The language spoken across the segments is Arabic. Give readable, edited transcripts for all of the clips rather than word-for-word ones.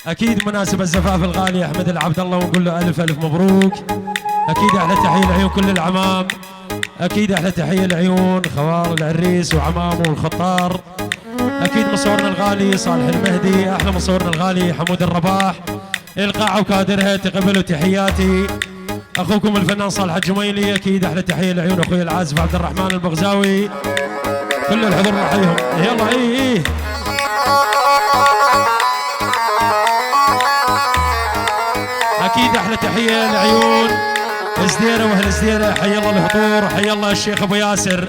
اكيد مناسب الزفاف الغالي احمد العبد الله، ونقول له الف الف مبروك. اكيد احلى تحيه لعيون كل العمام، اكيد احلى تحيه لعيون خوار العريس وعمامه والخطار. اكيد مصورنا الغالي صالح المهدي، احلى مصورنا الغالي حمود الرباح، القاعه وكادرها تقبلوا تحياتي. اخوكم الفنان صالح الجميلي، اكيد احلى تحيه لعيون اخوي العازف عبد الرحمن البغزاوي، كل الحضور نحييهم. يلا ايه اكيد احلى تحيه لعيون زديره واهل زديره، حي الله الحضور، حي الله الشيخ ابو ياسر.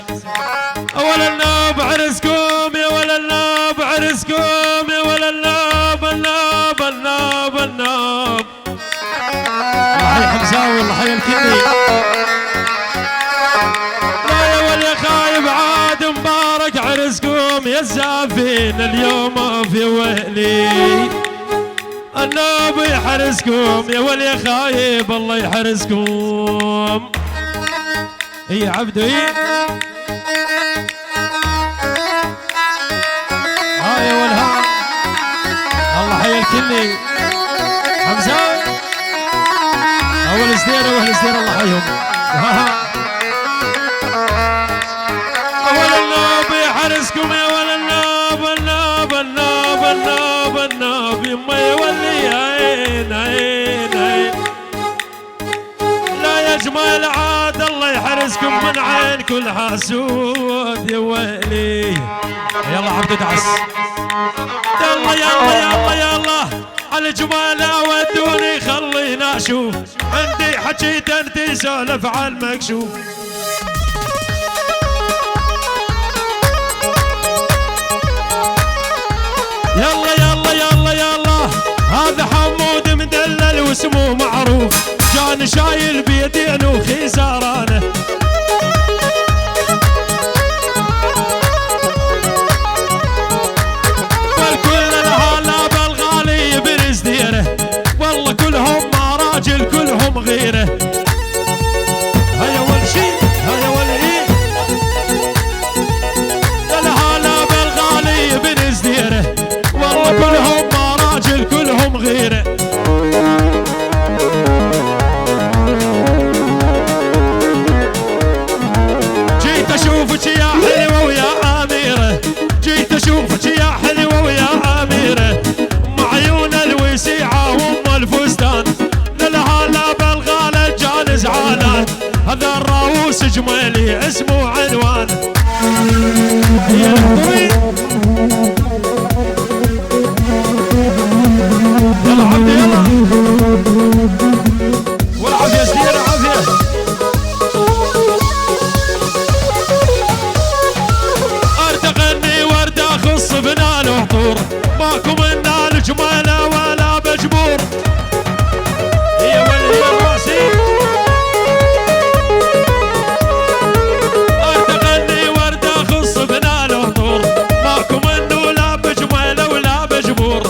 اولا الناب عرسكم يا ولا الناب عرسكم يا ولا الناب الناب الناب الناب. الله حي حمزاوي، الله حي الكني. لا يا ولا خايب عاد مبارك عرسكم يا الزافين اليوم في وهلي. الناب يحرسكم يا ولي خايب الله يحرسكم. اي عبدو اي هاي والها. الله حي الكلي حمزه اول سديره واهل سديره الله حيهم. اول الناب يحرسكم يا ولي الناب الناب الناب الناب الناب يما يولي عين عين عين. لا يا جمال عاد الله يحرسكم من عين كل حاسود يا ويلي. يلا عبدو دعس يلا يلا يلا يلا على جمال ودوني خلينا اشوف عندي حكيت انت سولف على المكشوف. يلا يلا يلا يلا هذا حمود مدلل واسمه معروف، كان شايل بيدين وخيزارانه. والكل الهلا بالغالي برز ديره، والله كلهم مراجل كلهم غيره. هيا اول شي هيا اول ايه الهلا بالغالي برز ديره، والله كلهم مراجل كلهم غيره. جيت اشوفك يا حلوه ويا اميره، جيت اشوفك يا حلوه ويا اميره، ام عيون الوسيعه وام الفستان، للهلا بالغاله جان زعلان. هذا الراوس جميلي اسمه عنوان. يا الحضري يلا عبدي يلا والعافيه سديره عافيه. ارتقني ورد اخص بنال وحضور، ماكو من نال جماله ولا بجبور. هي ولي الراسي ارتقني ورد اخص بنال وحضور، ماكو منه لا بجماله ولا بجبور.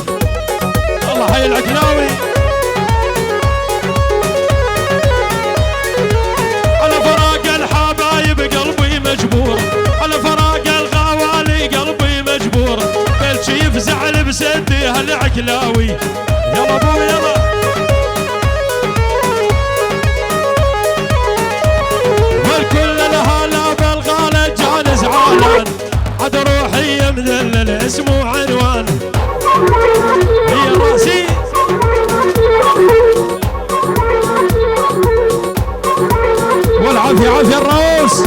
الله حي العكلاوي على فراق الحبايب قلبي مجبور، على فراق الغوالي قلبي مجبور، بالشيف زعل بسدي هالعكلاوي. يلا ابو يلا والكل الهلا بالغالة جان زعلان، عاد روحي مذلل اسمه عنوان. هي راسي والعافية عافية الراوس.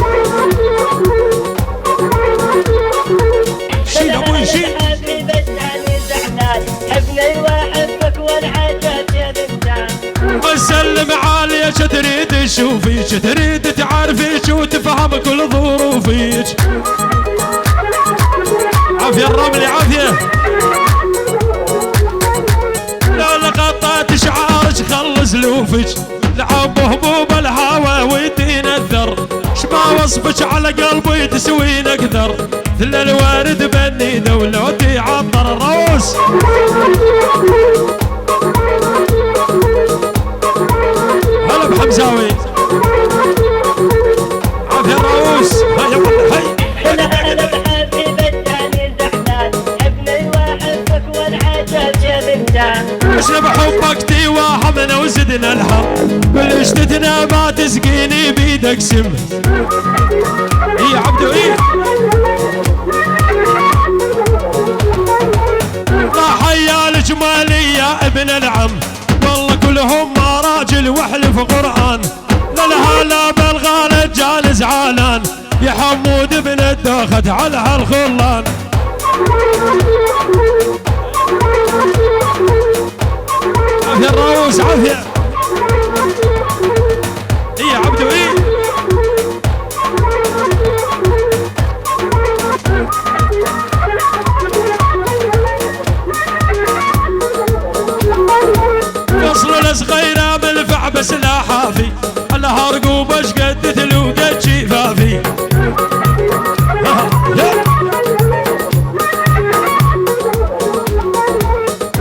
شيل ابوي شيل. اسلم عالية تريد تشوفيك، تريد تعرفيك وتفهم كل ظروفيك. عافية الرملي عافية. لو لقطات شعارك خل سلوفك، لعب هبوب الهوى ويدين الذر، شما وصفك على قلبي تسوين اكثر، مثل الوارد بني دولتي عطر الروس. هلا بحمزاوي عافية الروس. هيا والله هي انا بحبي بالتاني زحلان، ابني واحبك والعجب يا بنتان. عشنا بحبك تواهمنا وزدنا الهم، كل شتتنا ما تسقيني بيدك سم. اي عبدو اي الله حيا الجمالي يا ابن العم، والله كلهم راجل واحلف قرآن. للهلا بالغالب جال زعلان، يا حمود ابن الدوخت على هالخلان. عافية الراوس عافية. اي عبدو اي وصلوا لصغيرة بالفع بس لا حافي، على هرقوب اش قد تلوقت شفافي.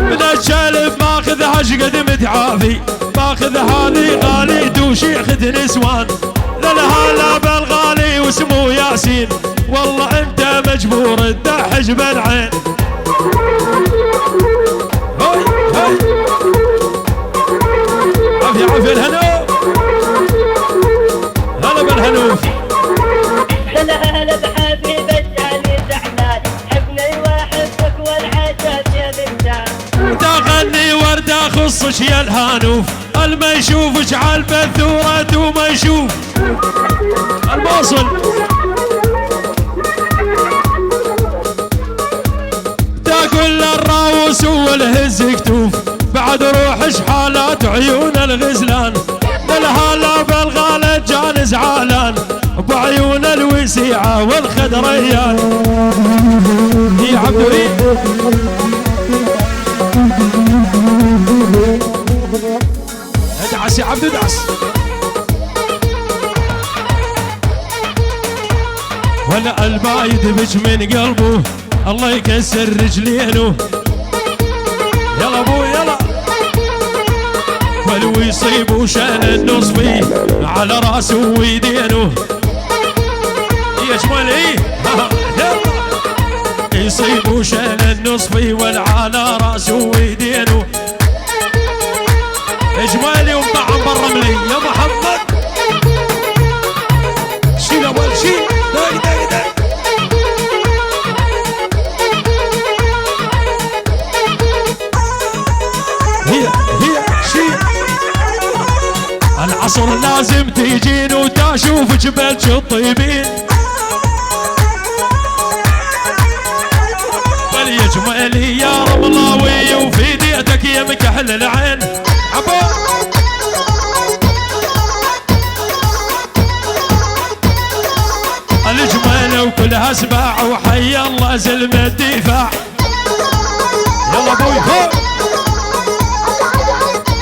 من الشلف ماخذها شقد متعافي، ماخذ هذه غالي وشيخ نسوان. للهلا بالغالي واسمه ياسين، والله انت مجبور تدحج بالعين. هاي هاي عافية عافية الهنو، هلا بالهنوف. هلا هلا بحبيبك جاني زعلان، حبني واحبك والعتاب يا بنتان. تغني وردة خصش يا الهانوف، الما يشوفش عالبثورة وما يشوف الموصل. تاكل الراوس والهز كتوف، بعد روحش حالات عيون الغزلان. للهلا بالغالب جان زعلان، بعيون الوسيعة والخضريان. يا عبدو ادعس يا عبدو ادعس. ولا الما يدبج من قلبه، الله يكسر رجلينه. يلا ابو يلا. ولو يصيب وشان النصفي على راسه ويدينه. يا جمال ايه يصيب وشان النصفي والعلى راسه ويدينه. اجمالي ومطعم بالرملي يا محمد. شيل اول شيل داي داي داي. هي شيل. العصر لازم تيجين وتشوف جبلش الطيبين. يا جمالي يا رملاوي وفي ديتك يا مكحل العين. عبو الجمال وكلها سباع وحي الله زلم الدفاع. يلا ابوي فوق.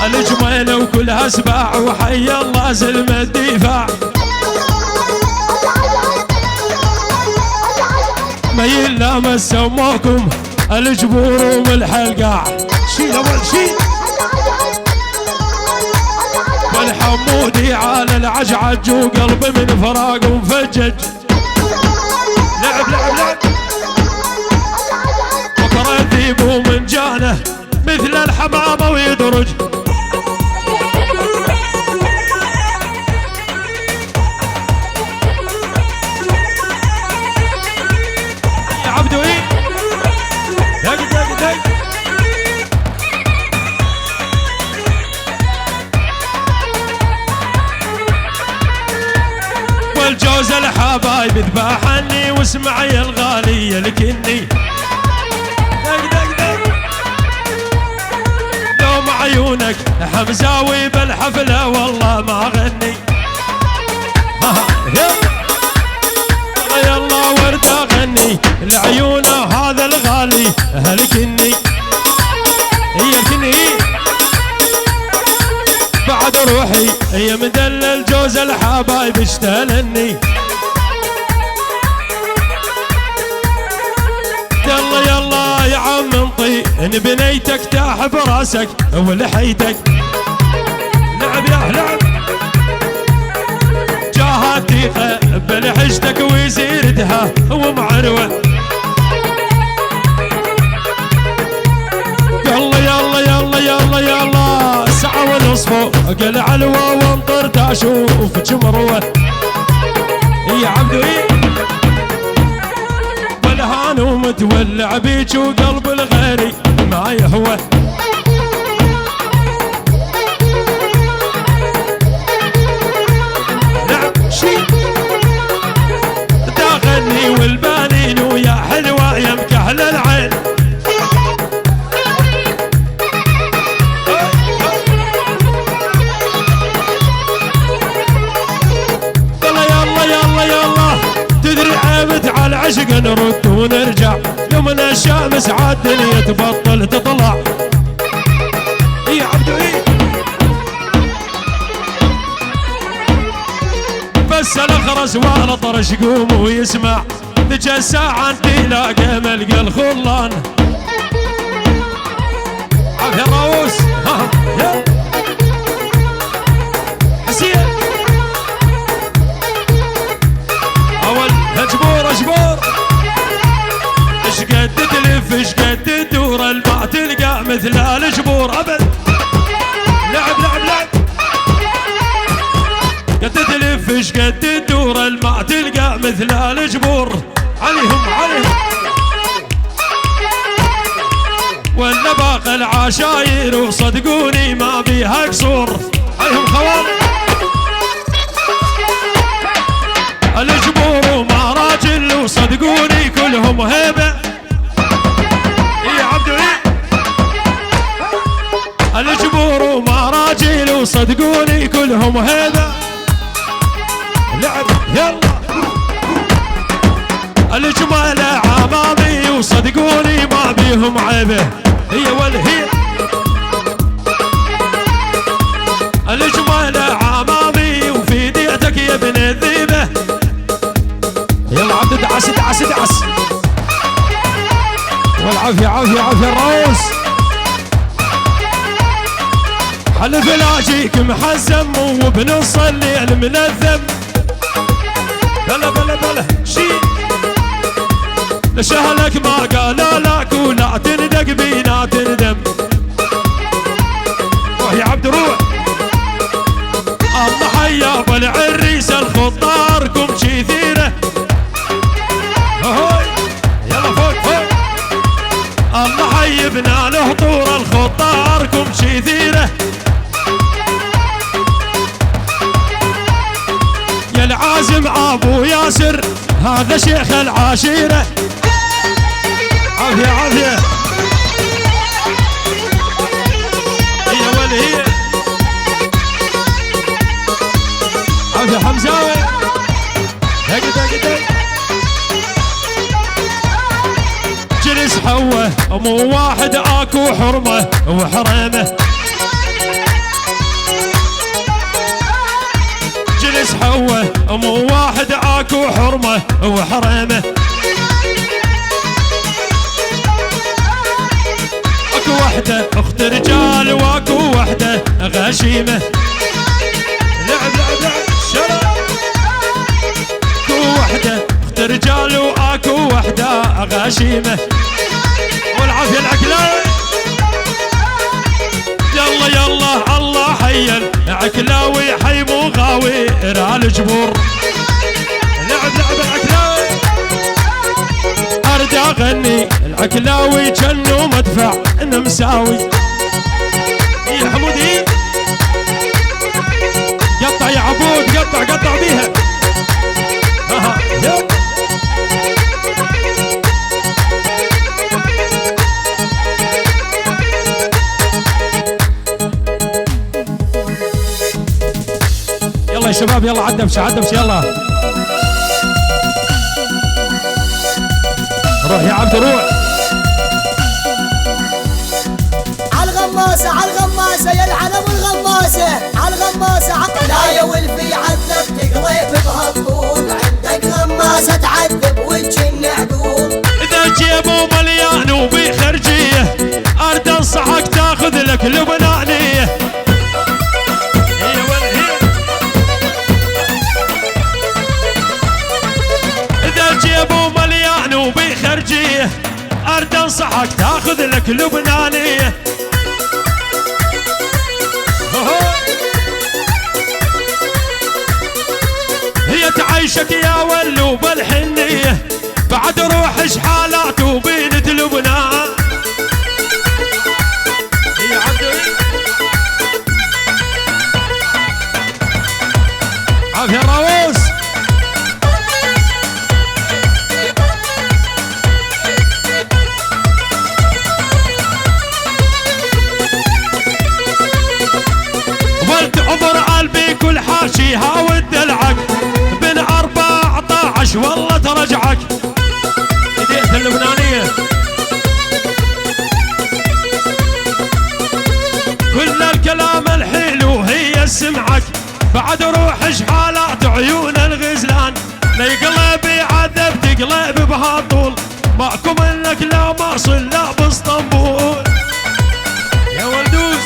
الجمال وكلها سباع وحي الله زلم الدفاع. ما يلامس سموكم الجبور والحلقاع. شيل اول شيل. والحمودي على العجعج وقلب من فراق ومفجج. لعب لعب لعب. بكره الذيب ومن جانه مثل الحمامه ويدرج. يا عبدو ايه دق دق دق. والجوز الحبايب ذبحني واسمعي الغالي الكني. دق دق دق. دوم عيونك حمزاوي بالحفله والله ما غني. يلا ورده غني لعيونه هذا الغالي هلكني. هي الكني بعد روحي هي مدلل جوز الحبايب اشتلني. يلا يلا يا عم انطي ان بنيتك تاح براسك ولحيتك. لعب يا لعب. جاها تيقه بلحجتك وزيرتها ومعروه. يلا يلا يلا يلا قل علوة وانطرت اشوف جمروه يا عبدو والهان ومتولع بيك وقلب الغيري ما يهوى نعم شي تغني والبانين ويا حلوة يا مكحل العين تدري عيبت على العشق نرد ونرجع يوم الشمس عاد الدنيا تبطل تطلع يا عبدو بس الاخرس والطرش قوم ويسمع ذيك الساعة انت لاقى ملقى الخلان عافية راوس حسين اول جبور جبور اش قد تلف اش قد تدور الما تلقى مثل الجبور ابد لعب لعب لعب قد تلف اش قد تدور الما تلقى مثل الجبور عليهم عليهم ولا باقي العشاير وصدقوني ما بيها قصور عليهم خوالي الجبور وما راجل وصدقوني كلهم هيبة يا عبدو الجبور وما راجل وصدقوني كلهم هيبة لعب يلا الجمال عمامي وصدقوني ما بيهم عيبة هي والهي الجمال عمامي وفي ديتك يا ابن الذيبة يلا عبد دعس دعس دعس والعافية عافية عافية الراوس حلف لاجيك محزم وبنص الليل منذم بلا بلا بلا شي لشهلك ما قال لك ولا تندق بينا تندم روح يا عبد روح الله حيا بالعريس الخطاركم كثيره يلا فوق فوق الله حيبنا له طور الخطاركم كثيره يا العازم ابو ياسر هذا شيخ العشيره عافيه عافيه هي والهي عافيه حمزاوي هكذا جلس حوه مو واحد اكو حرمه وحريمه جلس حوه مو واحد اكو حرمه وحريمه اكو وحده اخت رجال واكو وحده غشيمه لعب لعب لعب شرب اكو وحده اخت رجال واكو وحده غشيمه والعافيه العكلاوي يلا يلا الله حي العكلاوي حي مو غاوي رال جبور لعب لعب العكلاوي ارد اغني العكلاوي جنو مدفع مساوي يا حمودي قطع يا عبود قطع قطع بيها يلا يا شباب يلا عدمش عدمش يلا روح يا عبد روح عالغماسة عالغماسة يا العلم الغماسة عالغماسة عقلايا والفي عذب تقضيف بهالطول عندك غماسة تعذب وجه النعدول إذا جيبه مليان وبخرجية أرد أنصحك تاخذ لك لبنانية إذا جيبه مليان وبخرجية أرد أنصحك تاخذ لك لبنانية عاشق يا ولو بالحنية بعد روح شحالات وبينة لبنان. يا عبدي عافية الراوس. ولد عمر قلبي كل حاشيها والدلعك بن 14 والله ترجعك. بديت اللبنانية كل الكلام الحلو هي سمعك بعد روح شحالات عيون الغزلان. لي قلبي عذب تقلب بهالطول ماكو منك لا ماصل لا باسطنبول. يا ولدوس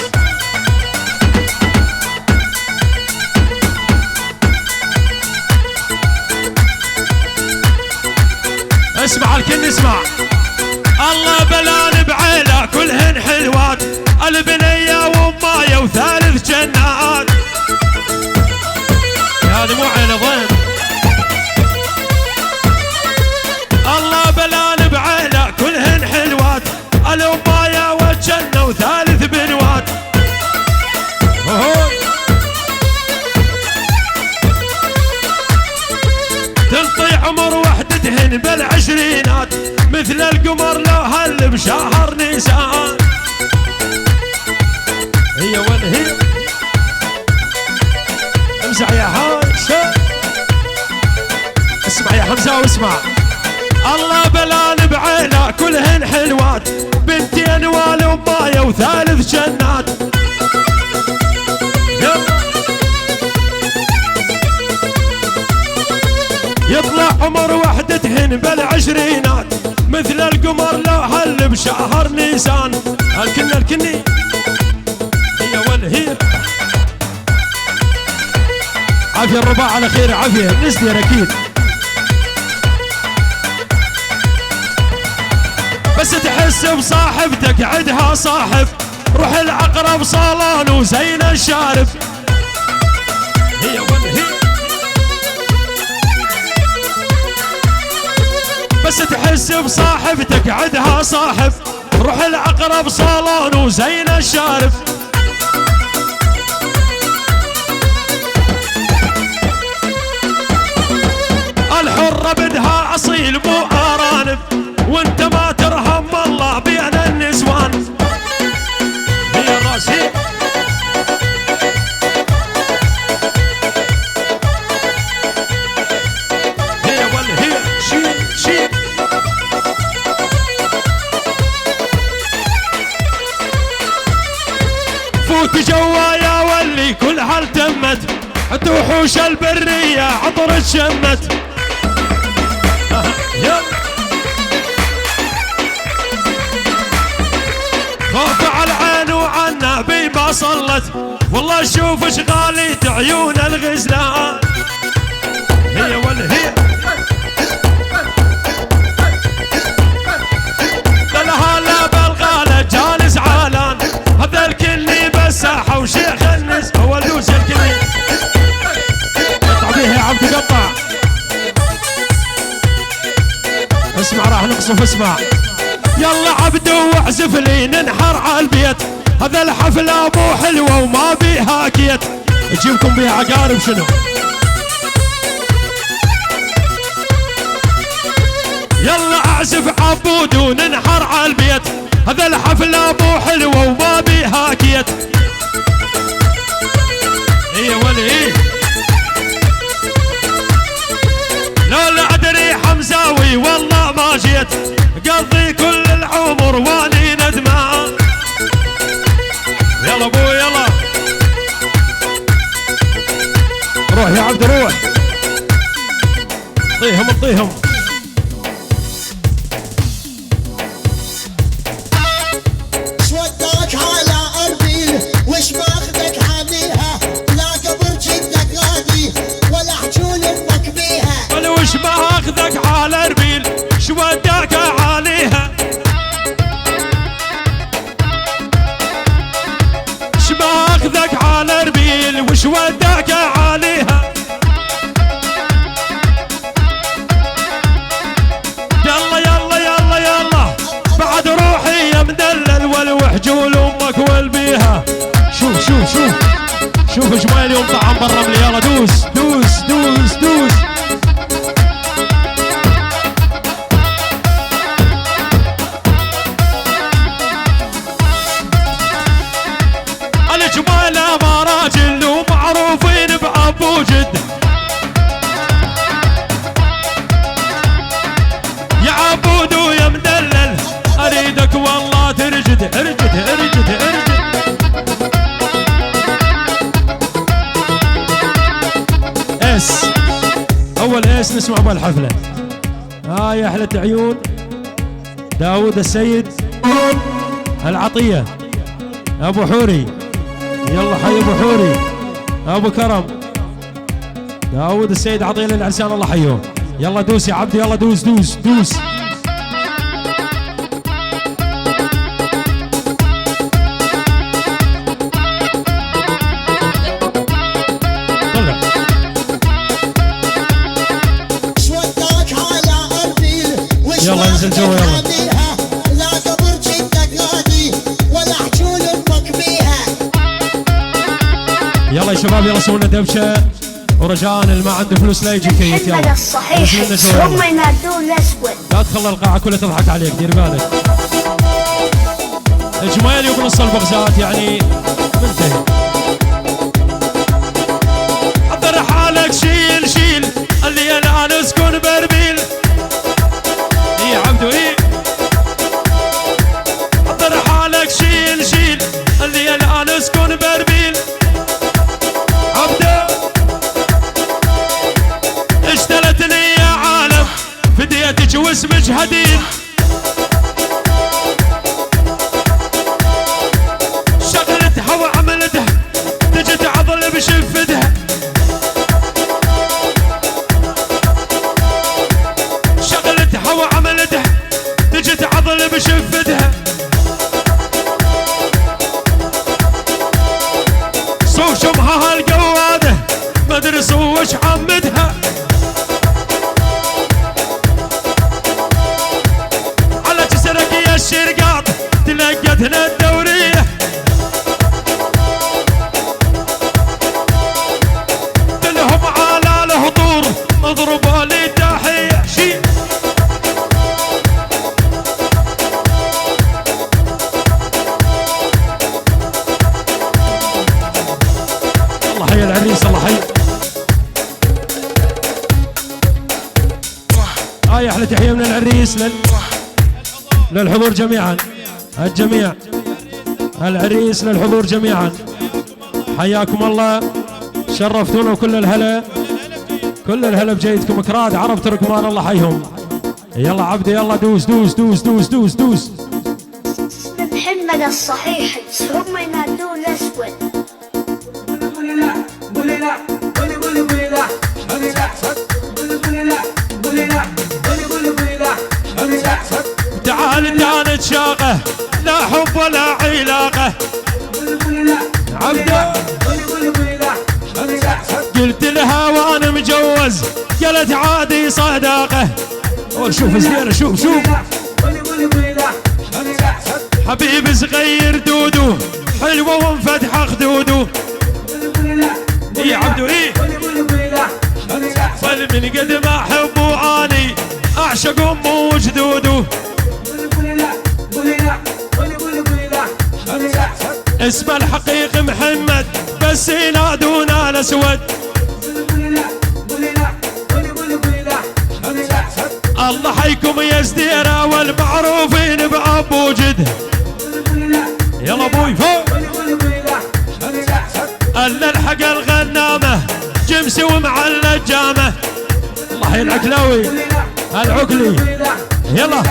اسمع الكل اسمع. الله بلان بعيله كلهن حلوات البنيه وامايه وثالث جنات. يا دموع عين ضيم. الله بلان بعيله كلهن حلوات الامايه والجنه وثالث بنوات. تلطي عمر وحدتهن بالعشرينات مثل القمر لو هل بشهر نيسان. هي وين هي امزح يا حمزة. اسمع يا حمزة واسمع. الله بلان بعيله كلهن حلوات بنتين والامايه وثالث جنات. يطلع عمر وحدتهن بالعشرينات مثل القمر لو هل بشهر نيسان. الكني هي والهي. عافية الرباع على خير عافية نسدير اكيد. بس تحس بصاحبتك عدها صاحب روح العقرب صالون وزين الشارب. هي والهي. بس تحس بصاحبتك عدها صاحب روح العقرب صالون وزين الشارب. الحرة بدها اصيل مو ارانب وانت ما ترهم الله بين النسوان. هي الراس هي. هي ولا هي شيل شيل. فوت جوا يا ولي كل هل تمت حتى وحوش البرية عطرت شمت. خوف على العين وعنا بي ما صلت والله شوف اشغالي عيون الغزلان. هي ولا هي. لها لا بالغالة جالس عالان هذا الكلي بساحة وشيخ النس هو اللوس الكلي. قطع بيها يا عبد قطع. اسمع راح نقصف اسمع. يلا عبدو واعزف لي ننحر على البيت هذا الحفلة مو حلوة وما بيها كيت. اجيبكم بيها عقارب شنو. يلا اعزف عبود وننحر على البيت هذا الحفلة مو حلوة وما بيها كيت. هي ولي. لا لا ادري حمزاوي والله ما جيت قضي كل العمر واني ندمان. يلا ابو يلا روح يا عبد روح. طيهم طيهم. شودك على اربيل وش ماخذك عليها لا قبر جدك غادي ولا حجون امك بيها. ولا وش ماخذك على اربيل شو وداك عليها. شو ماخذك على اربيل وش وداك عليها. وحجول امك والبيها. شوف شوف شوف شوف جمالي ومطعم بالرمل. يلا دوس دوس دوس دوس. الجمال مراجل ومعروفين بأبو جد. يا عبود ويا مدلل اريدك والله ترجد ارجد ارجد ارجد. اس اول اس نسمع بالحفله. يا احلى عيون. داود السيد العطيه ابو حوري. يلا حي ابو حوري ابو كرم. داود السيد عطيه للعرسان الله حيه. يلا دوس يا عبدي يلا دوس دوس دوس. طلع يلا انزل جوا يلا. يلا يا شباب يلا سووا لنا دبشه. ورجاء اللي ما عنده فلوس لا يجي كيت. يلا الصحيح هم ينادون الاسود. لا تخلى القاعه كلها تضحك عليك دير بالك. اجمالي وبنص البغزات يعني منتهي. حضر حالك شيل شيل اللي انا نسكن بربيل. اي عبدو اي حضر حالك شيل شيل اللي انا نسكن بربيل. عبدو اشترتني يا عالم فديتك واسمك هديل. شغلتها وعملتها تجي تعضل بشفتها. شغلتها وعملتها تجي تعضل بشفتها. صوف شمها هالقواده مدرس وش عمدها. على جسرك يا الشرقاط تلقتنا الدورية. كلهم على الهطور اضربوا لي تحية. شي الله حي العريس الله حي. يا احلى تحيه من العريس للحضور جميعا. الجميع العريس للحضور جميعا حياكم الله شرفتونا. وكل الهلا كل الهلا بجيدكم. كراد عرب تركمان الله حيهم. يلا عبدي يلا دوس دوس دوس دوس دوس دوس. محمد الصحيح هم ينادون الاسود. تعال تعال نتشاقه لا حب ولا علاقه. عبده قلت لها وانا مجوز قالت عادي صداقه. شوف زين شوف شوف حبيبي صغير دودو حلوه ومفتحه خدودو. اي عبدو اي بل من قد ما احبه اني اعشق امه وجدوده. اسمه الحقيقي محمد بس ينادونا الاسود. الله حيكم يا زديرة والمعروفين بأبو جد. يلا ابوي فوق. الا الحق الغنامة جمسي ومعلى الجامة. الله العكلاوي العكلي. يلا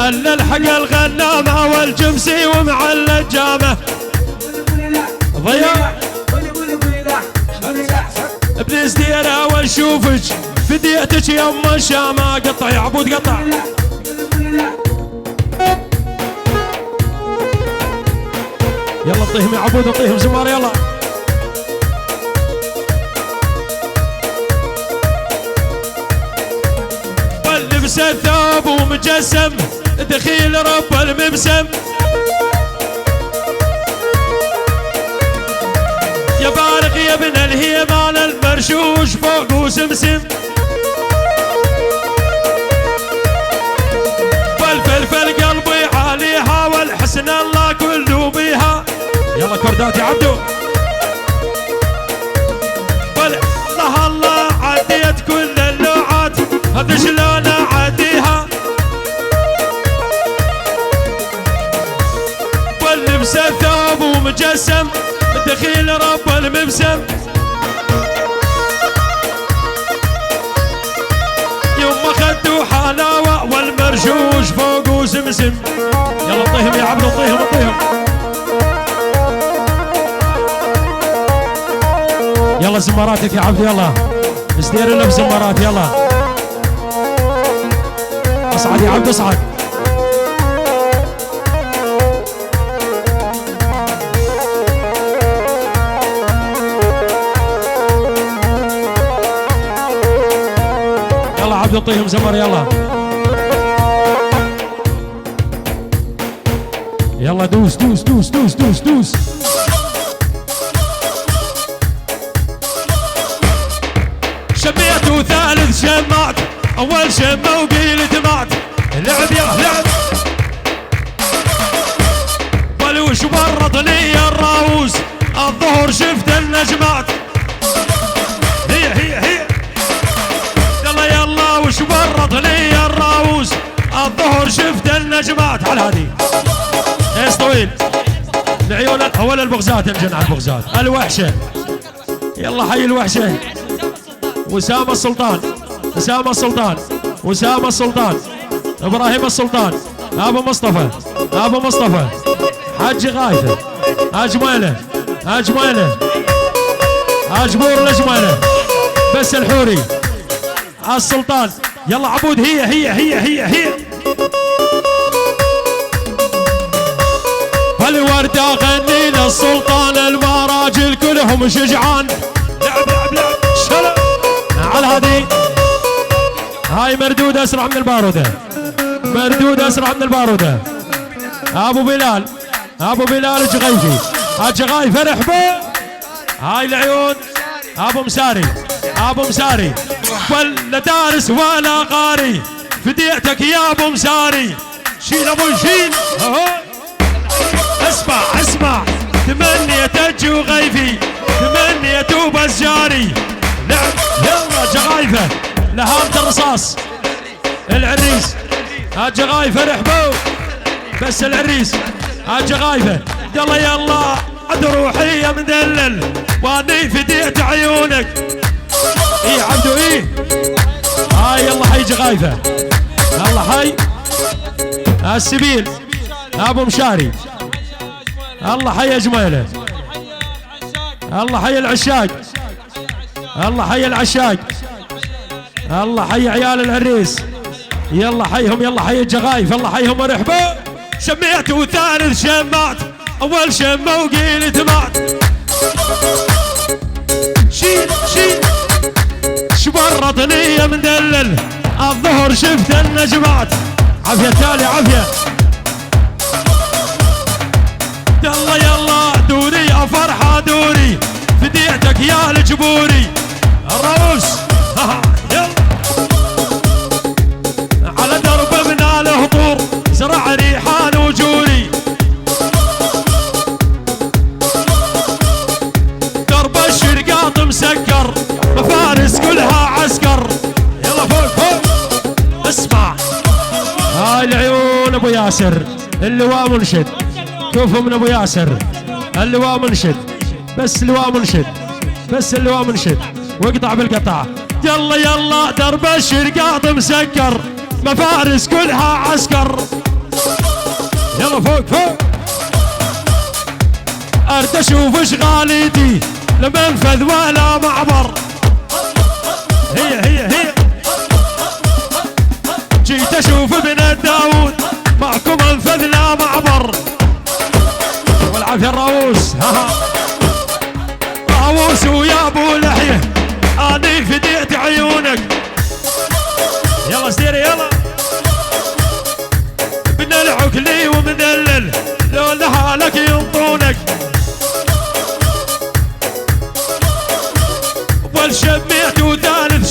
الا الحق الغنامة والجمسي ومعلى الجامة. ضياء ابن زديرة ونشوفك فديتك يما الشامة. قطع يا عبود قطع. يلا اطيهم يا عبود اطيهم زمار يلا. واللبس الثوب ومجسم دخيل رب المبسم. وسمسم والفلفل قلبي عليها والحسن الله كله بيها. يلا كردات يا عبدو. والله الله عديت كل اللوعات هذا شلون اعديها. واللبس ثوب ومجسم دخيل رب المبسم. يما خدوا حلاوة والمرشوش فوق وسمسم. يلا طيهم يا عبدو طيهم طيهم. يلا زماراتك يا عبدو يلا استير لنا بزمارات يلا. اصعد يا عبدو اصعد. يلا عبدو طيهم زمر يلا. يلا دوس دوس دوس دوس دوس دوس. شميت وثالث شمعت اول شمة وقيل دمعت. لعب يا لعب ولوش ورط لي الراوس الظهر شفت النجمات. هي يلا يلا وش ورط لي الراوس الظهر شفت النجمات. على هذه ايش طويل العيون اول البغزات الجن على البغزات الوحشة. يلا حي الوحشة. وسام السلطان اسامة السلطان وسام السلطان ابراهيم السلطان ابو مصطفى ابو مصطفى حج غايثة اجماله اجماله اجبور الاجماله بس الحوري السلطان. يلا عبود هي والوردة غني للسلطان المراجل كلهم شجعان. لعب شلل على هذه هاي مردود اسرع من البارودة مردود اسرع من البارودة. ابو بلال ابو بلال الجغيفي الجغايف فرحبه. هاي العيون ابو مساري ابو مساري ولا دارس ولا قاري فديتك يا ابو مساري. شيل ابو شيل اسمع تمنية الجغيفي تمنية بزاري. لعب يلا جغايفه لهامة الرصاص العريس الجغايفه رحبوا بس العريس الجغايفه. يلا عد روحي يا مدلل واني فديت عيونك. ايه عبدو ايه هاي يلا حي جغايفه. يلا حي السبيل ابو مشاري. الله حي اجماله. الله حي العشاق. الله حي العشاق. الله حي عيال العريس. يلا حيهم يلا حي الجغايف. الله حيهم ورحبوا. شميت وثالث شمعت اول شمة وقيل دمعت. شيل شبرطني يا مدلل الظهر شفت النجمات. عافية تالي عافية. يلا دوري يا فرحة دوري فديتك يا الجبوري. الروس يلا على درب من الهطور زرع ريحان وجوري. درب الشرقاط مسكر مفارس كلها عسكر. يلا فوق اسمع هاي العيون ابو ياسر اللواء منشد. شوفوا من ابو ياسر اللواء منشد بس اللواء منشد بس اللواء منشد واقطع بالقطع. يلا درب الشرقاط مسكر مفارس كلها عسكر. يلا فوق ارد اشوف اشغاليتي لمنفذ ولا معبر. هي جيت اشوف ابن داود معكم منفذ لا معبر. والعافية الراووس راووس ويا ابو لحيه اني فديت عيونك. يلا سيري يلا بن العكلي ومدلل لو لحالك ينطونك. والشميت وثالث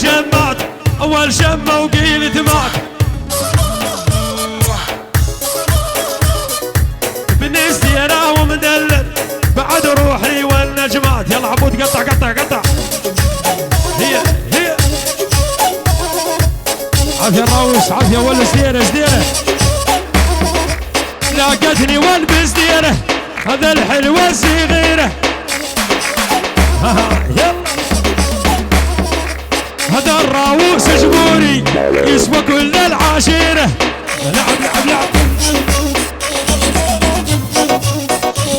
الحلوة الصغيرة يلا هذا الراووس جبوري يسوى كل العشيرة لعب لعب لعب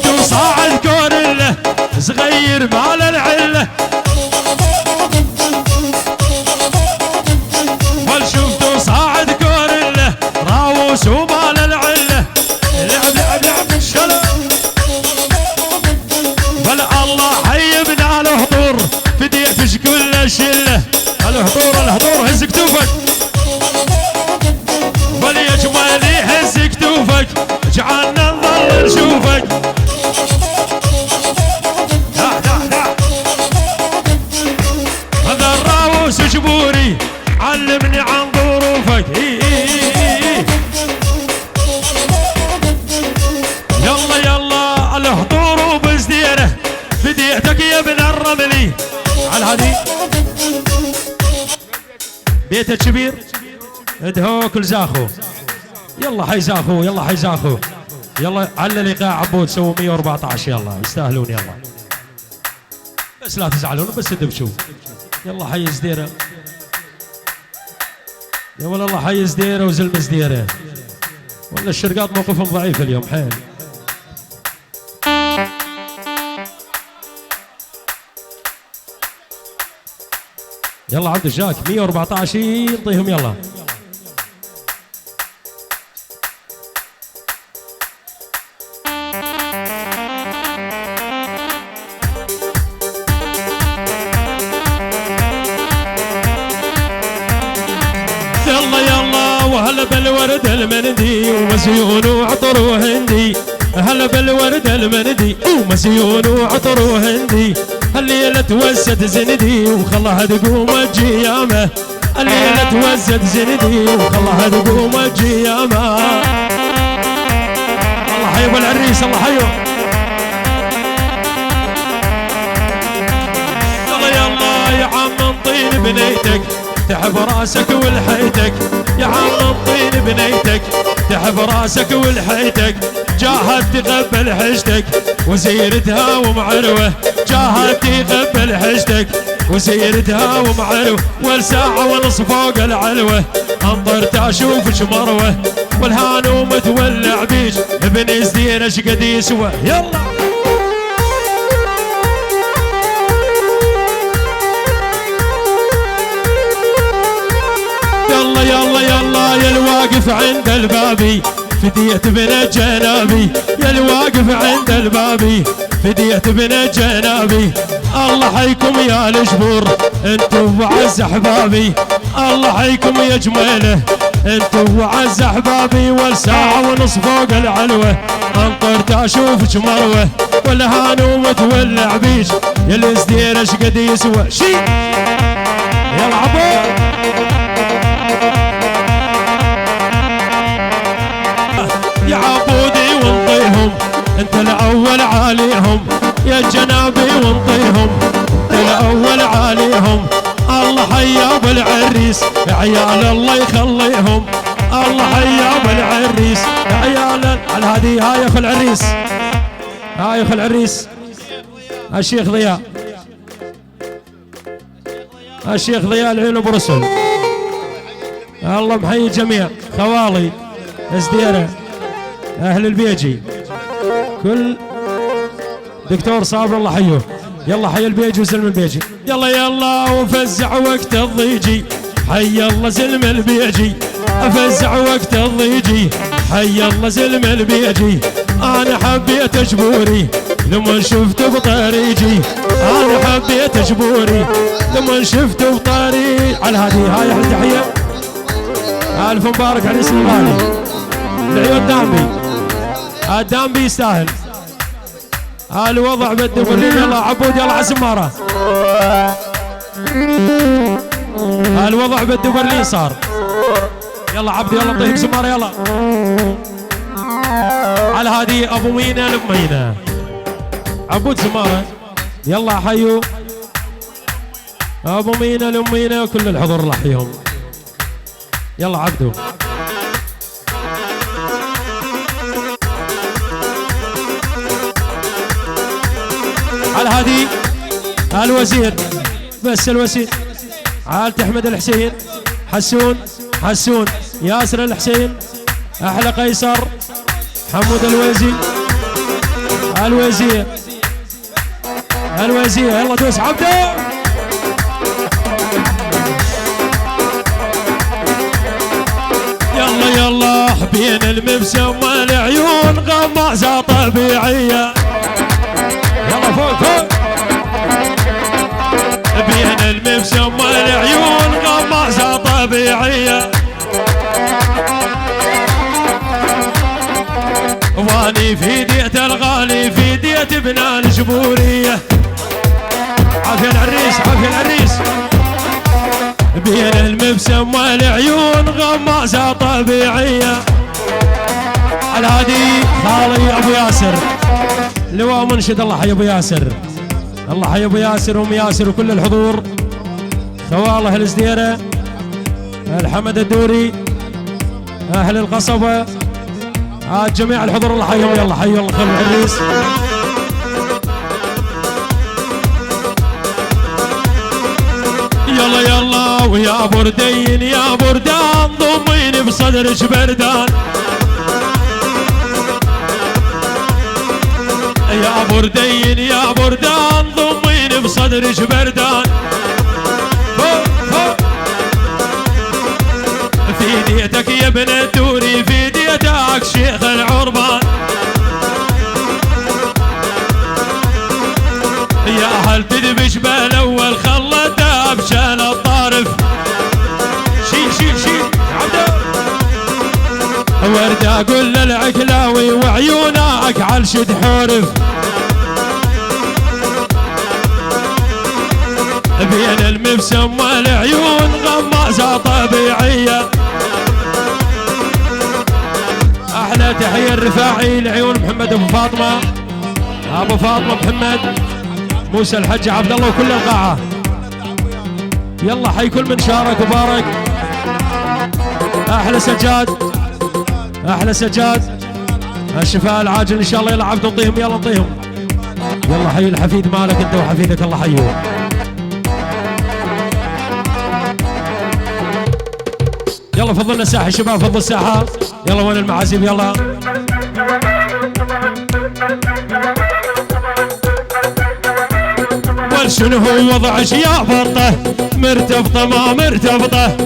توصاع الكورلة صغير مال العلة والشوف توصاع الكورلة راووس ومال العلة لعب لعب لعب شلا بل الله حيبنا الهضور فديتش كل الشلة الهضور هز كتوفك وليجمل يهز كتوفك اجعلنا نظل نشوفك هذا الراوس جبوري علمني عن ظروفك يلا يلا الهضور وبزديره بديتك يا ابن الرملي على هذه بيت الكبير ادهو كل زاخو يلا حي زاخو يلا حي زاخو يلا على الايقاع عبود سووا 114 يلا يستاهلون يلا بس لا تزعلون بس تدبشوا يلا حي زديره يا ولا الله حي زديره وزلم زديره ولا الشرقات موقفهم ضعيف اليوم حيل يلا عبد الجاك 114 ينطيهم يلا يلا يلا وهلا بالورد المندي ومسيون وعطر وهندي هلا بالورد المندي ومسيون وعطر وهندي الليلة توسد زندي وخلاها تقوم الجيامة الليلة توسد زندي وخلاها تقوم الجيامة الله حي ابو العريس الله حيو يلا يلا يا عم نطين بنيتك تحب راسك ولحيتك يا عم نطين بنيتك تحب راسك ولحيتك جاهد تقبل حجتك وسيرتها ومعروه جاهد تقبل حجتك وسيرتها ومعروه والساعة ونص فوق العلوة انظرت اشوفش مروه والهانوم تولع بيش ابن زدير اش قد يسوى يلا يلا يلا يلا يا الواقف عند البابي فدية بن جنابي يا الواقف عند البابي فدية بن جنابي الله حيكم يا الجبور انتو وعز احبابي الله حيكم يا جميله انتو وعز احبابي والساعة ونص فوق العلوة انطرت اشوفك مروة والهانوم تولع بيش يا الازدير اش قد يسوى شي يلا عبور يا عبودي وانطيهم انت الاول عليهم يا جنابي وانطيهم انت الاول عليهم الله حيا بالعريس يا عيال الله يخليهم الله حيا بالعريس يا عيال على هذه هاي اخو العريس هاي اخو العريس الشيخ ضياء الشيخ ضياء العين ابو رسل الله محيي الجميع خوالي ازديره اهل البيجي كل دكتور صابر الله حيه يلا حي البيجي وسلم البيجي يلا يلا وفزع وقت الضيجي حي الله سلم البيجي افزع وقت الضيجي حي الله سلم البيجي انا حبيت جبوري لما شفته بطريقي انا حبيت جبوري لما شفته بطريقي على هذه هاي احلى تحيه الف مبارك على اسم الغالي العيون دامبي الدامبي يستاهل الوضع بالدبرين يلا عبود يلا على سماره الوضع بالدبرين صار يلا عبد يلا طيب سماره يلا على هذه ابو مينا لمينا عبود سماره يلا حيو ابو مينا لمينا كل الحضور الله يحييهم يلا عبدو على هادي الوزير بس الوزير عالة أحمد الحسين حسون ياسر الحسين أحلى قيصر حمود الوزير يلا دوس عبده يلا بين المبسم والعيون غمازة طبيعية يلا فوق بين المبسم والعيون غمازة طبيعية واني في ديت الغالي في ديت ابن الجبورية عافية العريس بين المبسم والعيون غمازة طبيعية على هادي خالي ابو ياسر لواء منشد الله حي ابو ياسر الله حي ابو ياسر وام ياسر وكل الحضور خواله الازديره الحمد الدوري اهل القصبه جميع الحضور الله حيهم يلا حي الله خير العريس يلا ويا بردين يا بردان ضميني بصدرك بردان يا بردين يا بردان ضميني بصدرك بردان في ديتك يا ابن الدوري في ديتك شيخ العربان يا هل تدبش بالاول خلته بشان الطارف شيل عبده ورد اقول للعكلاوي وعيونك عالشد حورف بين المبسم والعيون غمازة طبيعية احلى تحية الرفاعي لعيون محمد ابو فاطمة محمد موسى الحج عبد الله وكل القاعة يلا حي كل من شارك وبارك احلى سجاد الشفاء العاجل ان شاء الله يلا عبد نطيهم يلا حي الحفيد مالك انت وحفيدك الله حيه يلا فضلنا الساحة شباب فضل الساحة يلا وين المعازيم يلا شنو هو وضعش يا بطه مرتبطة ما مرتبطة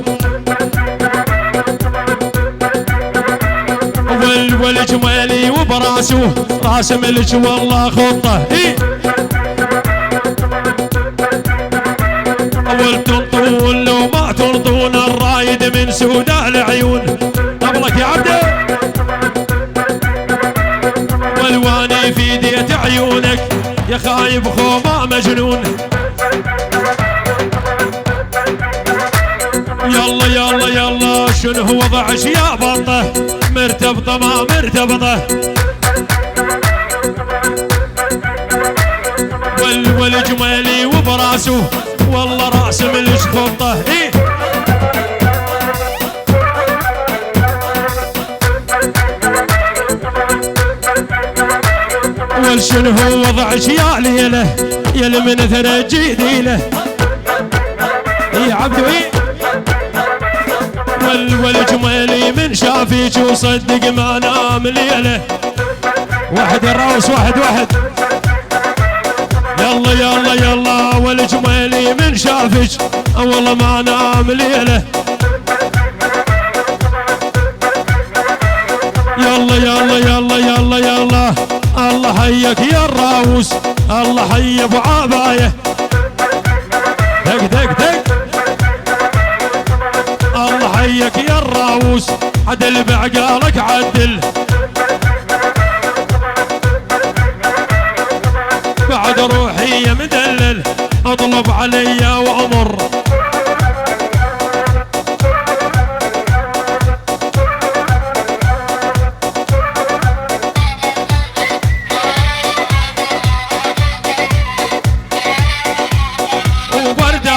والجمالي وبراسه راسم لك والله خطة والتنطون لو ما تنطون الرايد من سوداء العيون قبلك يا عبده والواني في ديت عيونك يا خايب خوما مجنون يلا شنو هو وضعش يا بطه مرتبطة ما مرتبطة والجمالي وبراسه والله راس ملش خطه والشنو هو وضعش يا ليله يا من ثرى جديله يا عبدو والجمالي من شافيك وصدق ما نام ليله واحد الراوس واحد يلا والجمالي من شافك والله ما نام ليله يلا الله حيك يا الراوس الله حي ابو عبايه دق الله حيك يا الراوس عدل بعقالك عدل بعد روحي يا مدلل اطلب علي وامر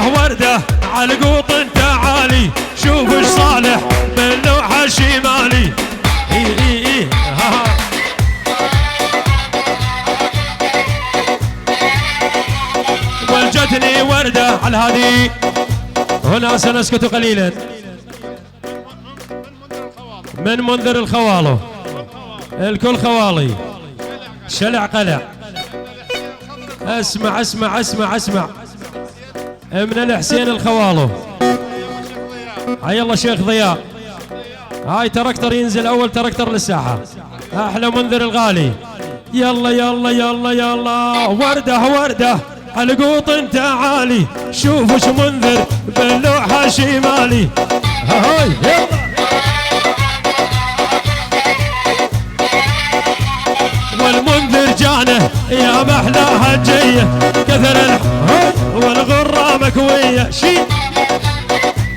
وردة عالقوط انت عالي شوف ايش صالح باللوحة الشمالي وردة على الهادي. هنا سنسكت قليلا. من منذر الخوالو الكل خوالي شلع قلع. اسمع اسمع اسمع اسمع من الحسين الخوالو. هاي الله شيخ ضياء. هاي تركتر ينزل اول تركتر للساحة. احلى منذر الغالي. يلا يلا يلا يلا وردة وردة على قوط تعالي. شوف وش منذر باللوحة الشمالي. هاي يلا والمنذر جانه يا محلاها الجية. كثر والغرة مكوية. شي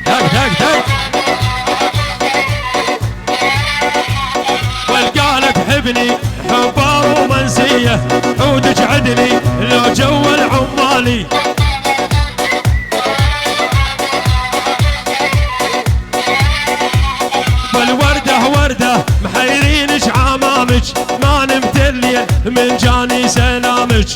تاك تاك تاك والقالت حبني حبار ومنسية. عودك عدني لو جو العمالي. والوردة وردة محيرينش عمامك. ما نمت الليل من جاني سلامك.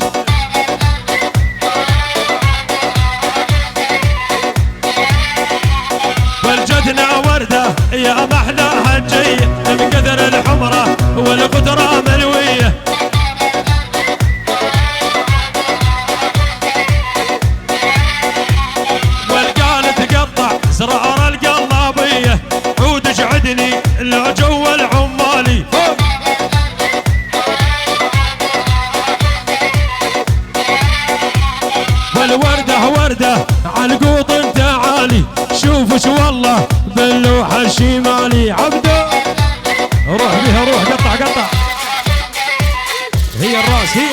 والجدنا وردة يا محلاها الجية. من كثر الحمرة والقدرة ملوية. والقالت تقطع زرار القلابية. عودك عدني لو جو العمالي. والوردة وردة على قوط تعالي. شوفش والله باللوحة الشمالي. عبده روح بيها روح قطع قطع. هي الراس هي.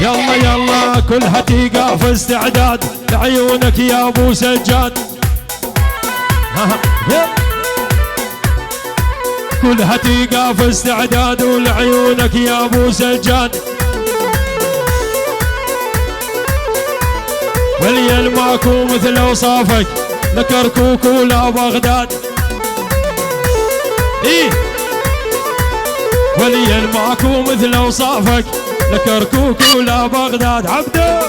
يلا يلا كلها تيقى في استعداد لعيونك يا ابو سجاد. كلها تيقى في استعداد ولعيونك يا ابو سجاد. واليل ماكو مثل اوصافك لكركوك ولا بغداد. ايه واليل ماكو مثل اوصافك لكركوك ولا بغداد. عبده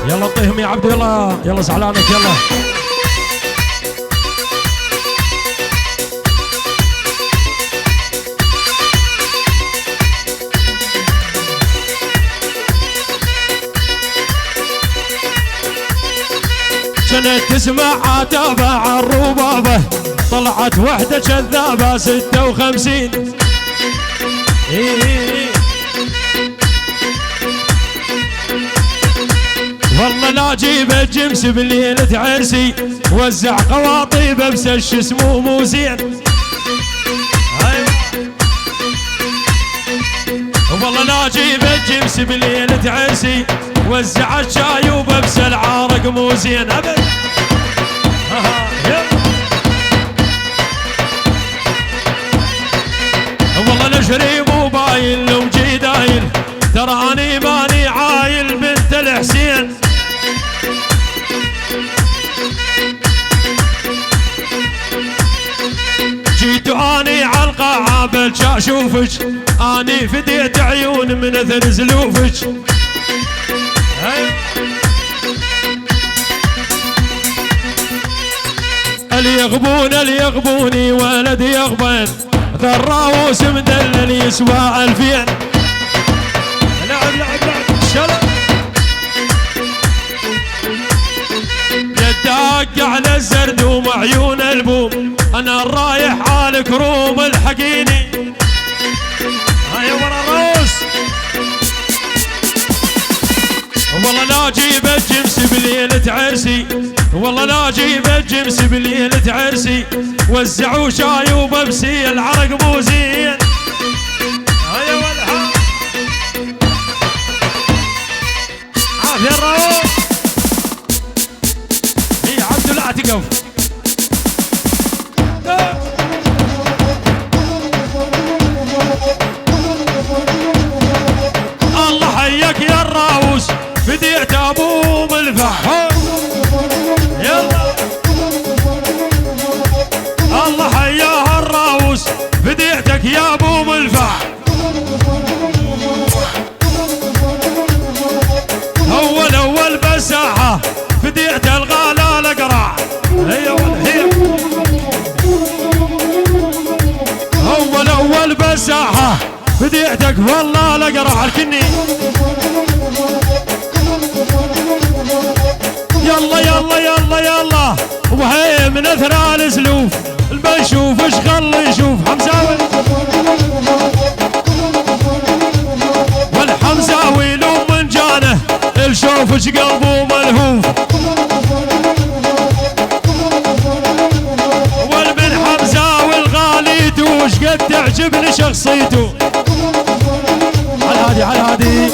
يلا طيهم يا عبد الله. يلا زعلانك يلا. كانت تسمع عتابة عالربابة. طلعت وحدة كذابة 56. والله لا جيب الجمس بليلة عرسي. وزع قواطيب بسش اسمه مو زين. والله لا جيب الجمس بليلة عرسي. وزع الشاي وببس العارق مو زين ابد. والله نشري موبايل لو جي دايل. تراني ماني عايل بنت الحسين. جيت اني عالقاعة بلجا اشوفك. اني فديت عيون من اثر زلوفك. اللي يغبون اللي يغبوني ولد يغبن. ذراوس مدلل يسوى 2000. لعب لعب لعب شلل. يداق على الزرد ومعيون البوم. انا رايح على كروم الحقيني. هاي ورا الروس. والله لا جيب الجمس بليلة عرسي. والله لا جيب الجمس بليلة عرسي. وزعوا شاي وببسي العرق مو زين. هيا والها عافية الروس. هي عبد لا تقف. الله حيك يا الراوس. بديت ابو ملفح. يلا الله حياها الراوس. بديتك يا ابو ملفح. بالساحة بديعتك والله لقرع الكني. يلا يلا يلا يلا وهي من اثرى الاسلوف بنشوف ايش خل يشوف حمزاوي والحمزاوي لو من جانه الشوف ايش قلبه ملهوف والبن حمزاوي الغالي توش قد تعجبني شخصيته. على هادي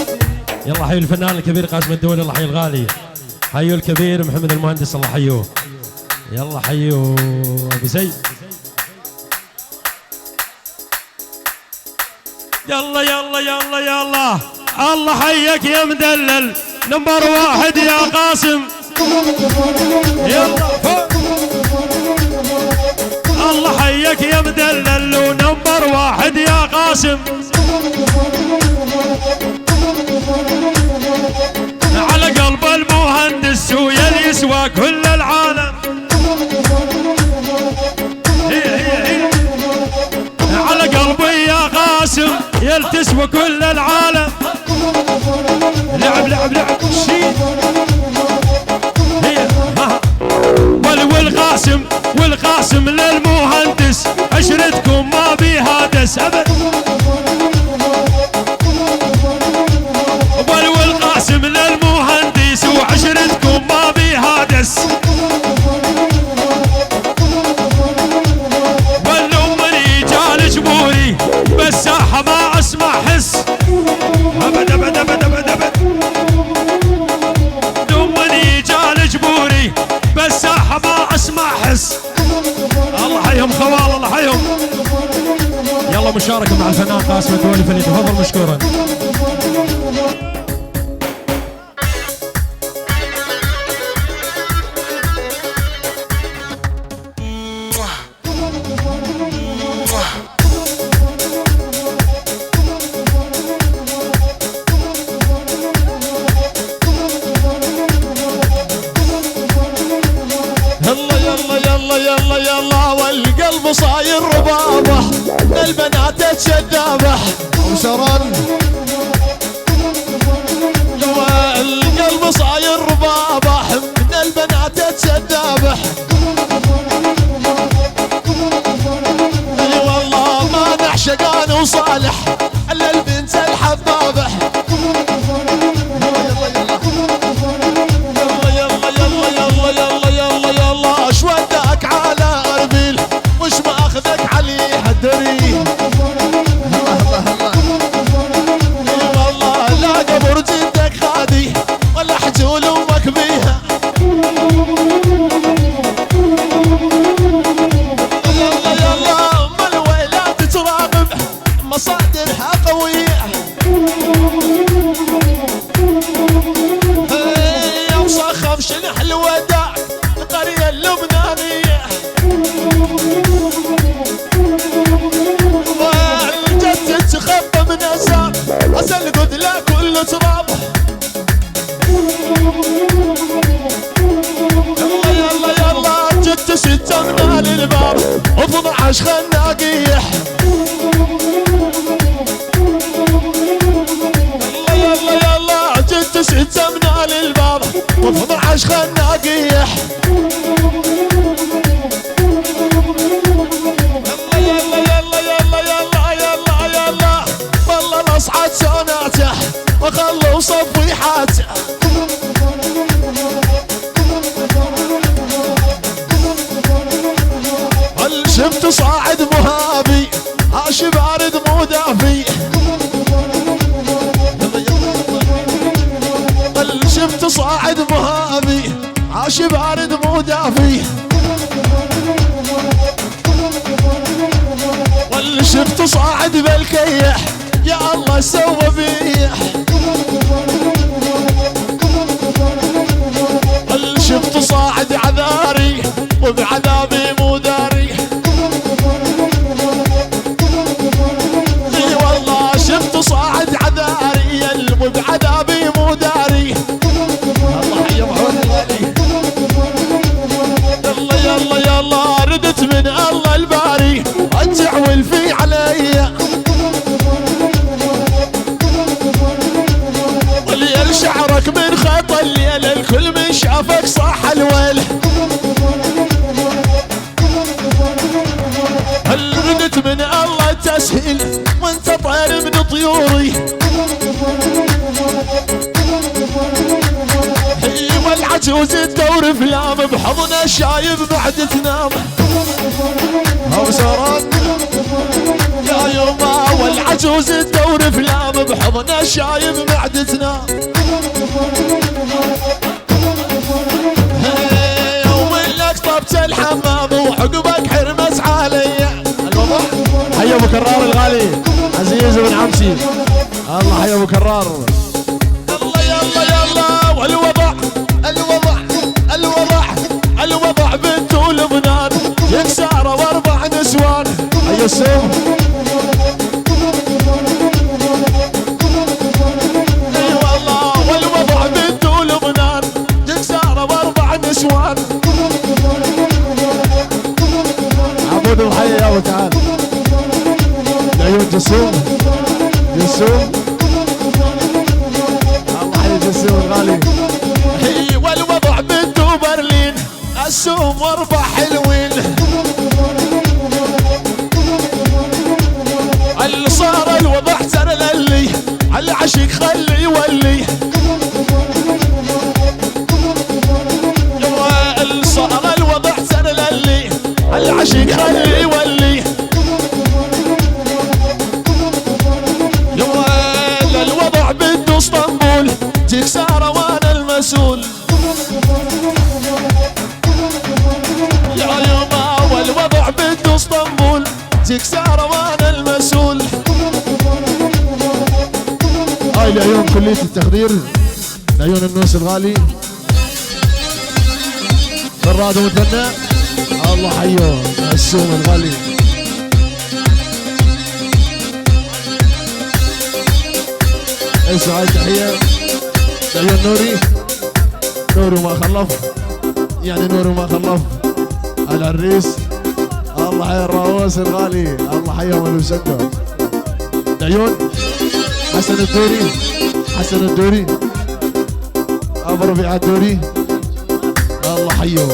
يلا حيوا الفنان الكبير قاسم الدولي الله حي الغالي. حيوا الكبير محمد المهندس الله حيوه. يلا حيوا ابو زيد. يلا يلا يلا يلا الله حيك يا مدلل نمبر واحد يا قاسم. يلا فوق الله حيك يا مدلل ونمبر واحد يا قاسم. على قلب المهندس ويا يسوى كل العالم. هي على قلبي يا قاسم يلتسوى كل العالم. لعب شيء هي والقاسم للمهندس عشرتكم ما بيها دس ابد. والقاسم للمهندس وعشرتكم ما بيها دس. والأمني جال جبوري بالساحة ما اسمع حس ابد ابد ابد ابد ابد. الأمني جال جبوري بالساحة ما اسمع حس. الله حيهم خوال الله حيهم. يلا مشاركة مع الفنان قاسم الدولي فليتفضل مشكورا. والقلب صاير ربابه البنات تشذابه وسرن. والقلب صاير ربابه من البنات تشذابه. اي والله ما نعشق انا وصالح الا البنت الحبابه. يلا اش وداك على اربيل وش ما اخذك علي حدري. والله لا قبر جدك خادي ولا حجول امك بيها. يلا ام الويلات تراقب مصادرها قويه. وصخف شنح الوداع القرية اللبنانية. والجد تخبى من أسام أسل قدلة كل تراب. يلا جد ستة من الباب 12 خناقية. يلا جد ستة من الباب 12 خناقية. يلا والله الاصعد سوناته وخلوا صفيحاته. شفت صاعد مهابي عاش بارد مو دافي. شفت صاعد مهابي عاش بارد مو دافي. شفت صاعد بالكيح يا الله سوى بيح. شفت صاعد عذاري وبعذابي مو داري. اي والله شفت صاعد عذاري وبعذابي مو داري. الله حي محمد الغالي. يلا ردت من الله الباري رجع والفي علي. شافك صاح الويل. هل ردت من الله تسهيل وانت طير من طيوري. والعجوز تدور فلام بحضنه شايب بعد تنام. ابو سران يا يوما والعجوز تدور فلام بحضنه شايب بعد تنام. يوم لك طبت الحمام وعقبك حرمت علي. الوضع حي ابو كرار الغالي عزيز بن عمسي. الله حي ابو كرار. يلا يلا يلا والوضع الوضع الوضع الوضع بنت ولبنان يكسر واربع نسوان. حي السوم. اي والله والوضع بنت ولبنان يكسر واربع نسوان. عبود الحي يا ابو تعال. العيون جسوم جسوم. الله حي جسوم الغالي. هي والوضع بنت برلين السوم واربع حلوين. اللي صار الوضع ترى للي العشق خلي يولي. اللي صار الوضع ترى للي العشق خلي يولي. الوضع بنت اسطنبول تكسر وانا المسؤول. يا يوما والوضع بنت اسطنبول تكسر وانا المسؤول. هاي العيون كلية التخدير العيون النوس الغالي براد ومثنى. الله حيوه السوم الغالي. اسمع هاي تحية العيون نوري نوري ما خلف يعني نوري ما خلف العريس. الله حي الراوس الغالي. الله حيهم المسدس. العيون حسن الدوري حسن الدوري ابو ربيع الدوري. الله حيهم.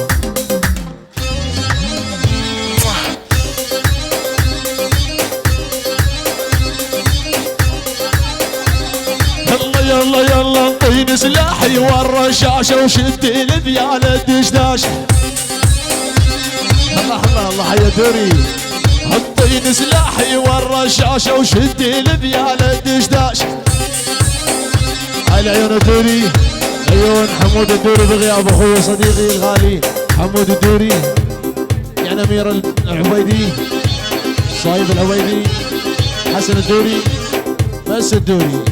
يلا يلا انطيني سلاحي والرشاشة وشدي الذيالة دشداش. الله الله الله حيا دوري. انطيني سلاحي والرشاشة وشدي الذيالة دشداش. هاي العيون الدوري عيون حمود الدوري بغياب اخوي وصديقي الغالي حمود الدوري. يعني امير العبيدي صايب العبيدي حسن الدوري بس الدوري.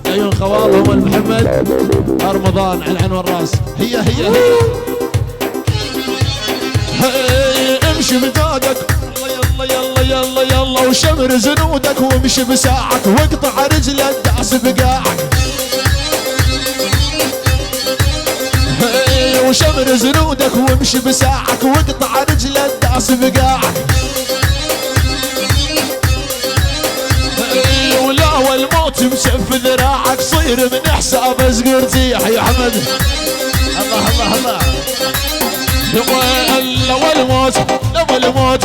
عيون خوال هم محمد رمضان على العين والراس. هي هي هي امشي بزادك. يلا يلا يلا يلا وشمر زنودك وامشي بساعك واقطع رجل الدعس بقاعك. وشمر زنودك وامشي بساعك واقطع رجل الدعس بقاعك. ولا والموت مشف ذراعك صير من حساب زقرتيح يا حمد. الله الله الله. يلا والموت لا والموت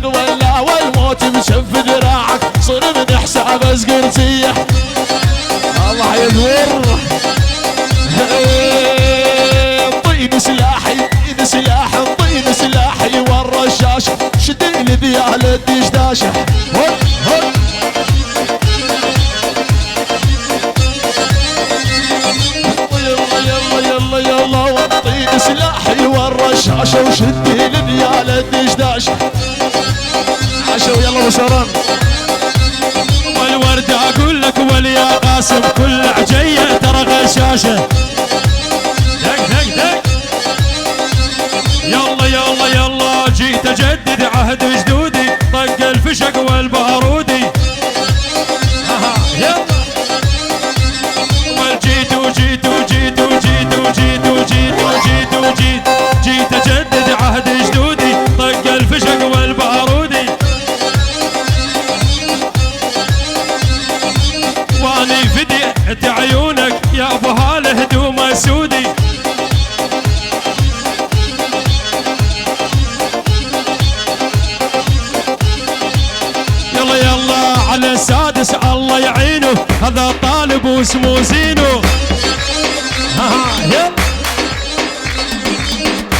ولا والموت مشف ذراعك صير من حساب زقرتيح. الله حيدور. طين سلاحي طين سلاحي طين سلاحي والرشاش شديني ذيال الدشداشة. هد هد يلا يلا يلا يلا وطين سلاحي والرشاشة وشديني ذيال الدشداشة. عشو يلا وسران. والوردة اقول لك واليا قاسم كل عجية ترى غشاشة. دق دق دق. يلا يلا يلا جيت اجدد عهد جدودي طق الفشق والبارودي. يلا والجيت وجيت وجيت وجيت وجيت وجيت وجيت وجيت جيت اجدد عهد جدودي طق الفشق والبارودي. واني فديت عيون هذا طالب واسمه زينو. يلا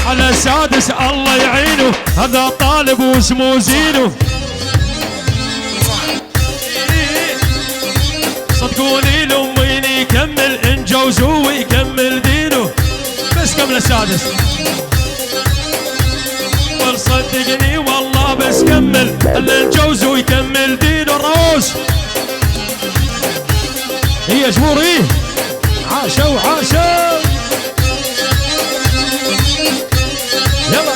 على سادس الله يعينه، هذا طالب واسمه زينو. صدقوني لو مين يكمل انجوز ويكمل دينه، بس كمل السادس. صدقني والله بس كمل الانجوز ويكمل دينه. الرؤوس هي جمهور ايه عاشوا عاشوا. يلا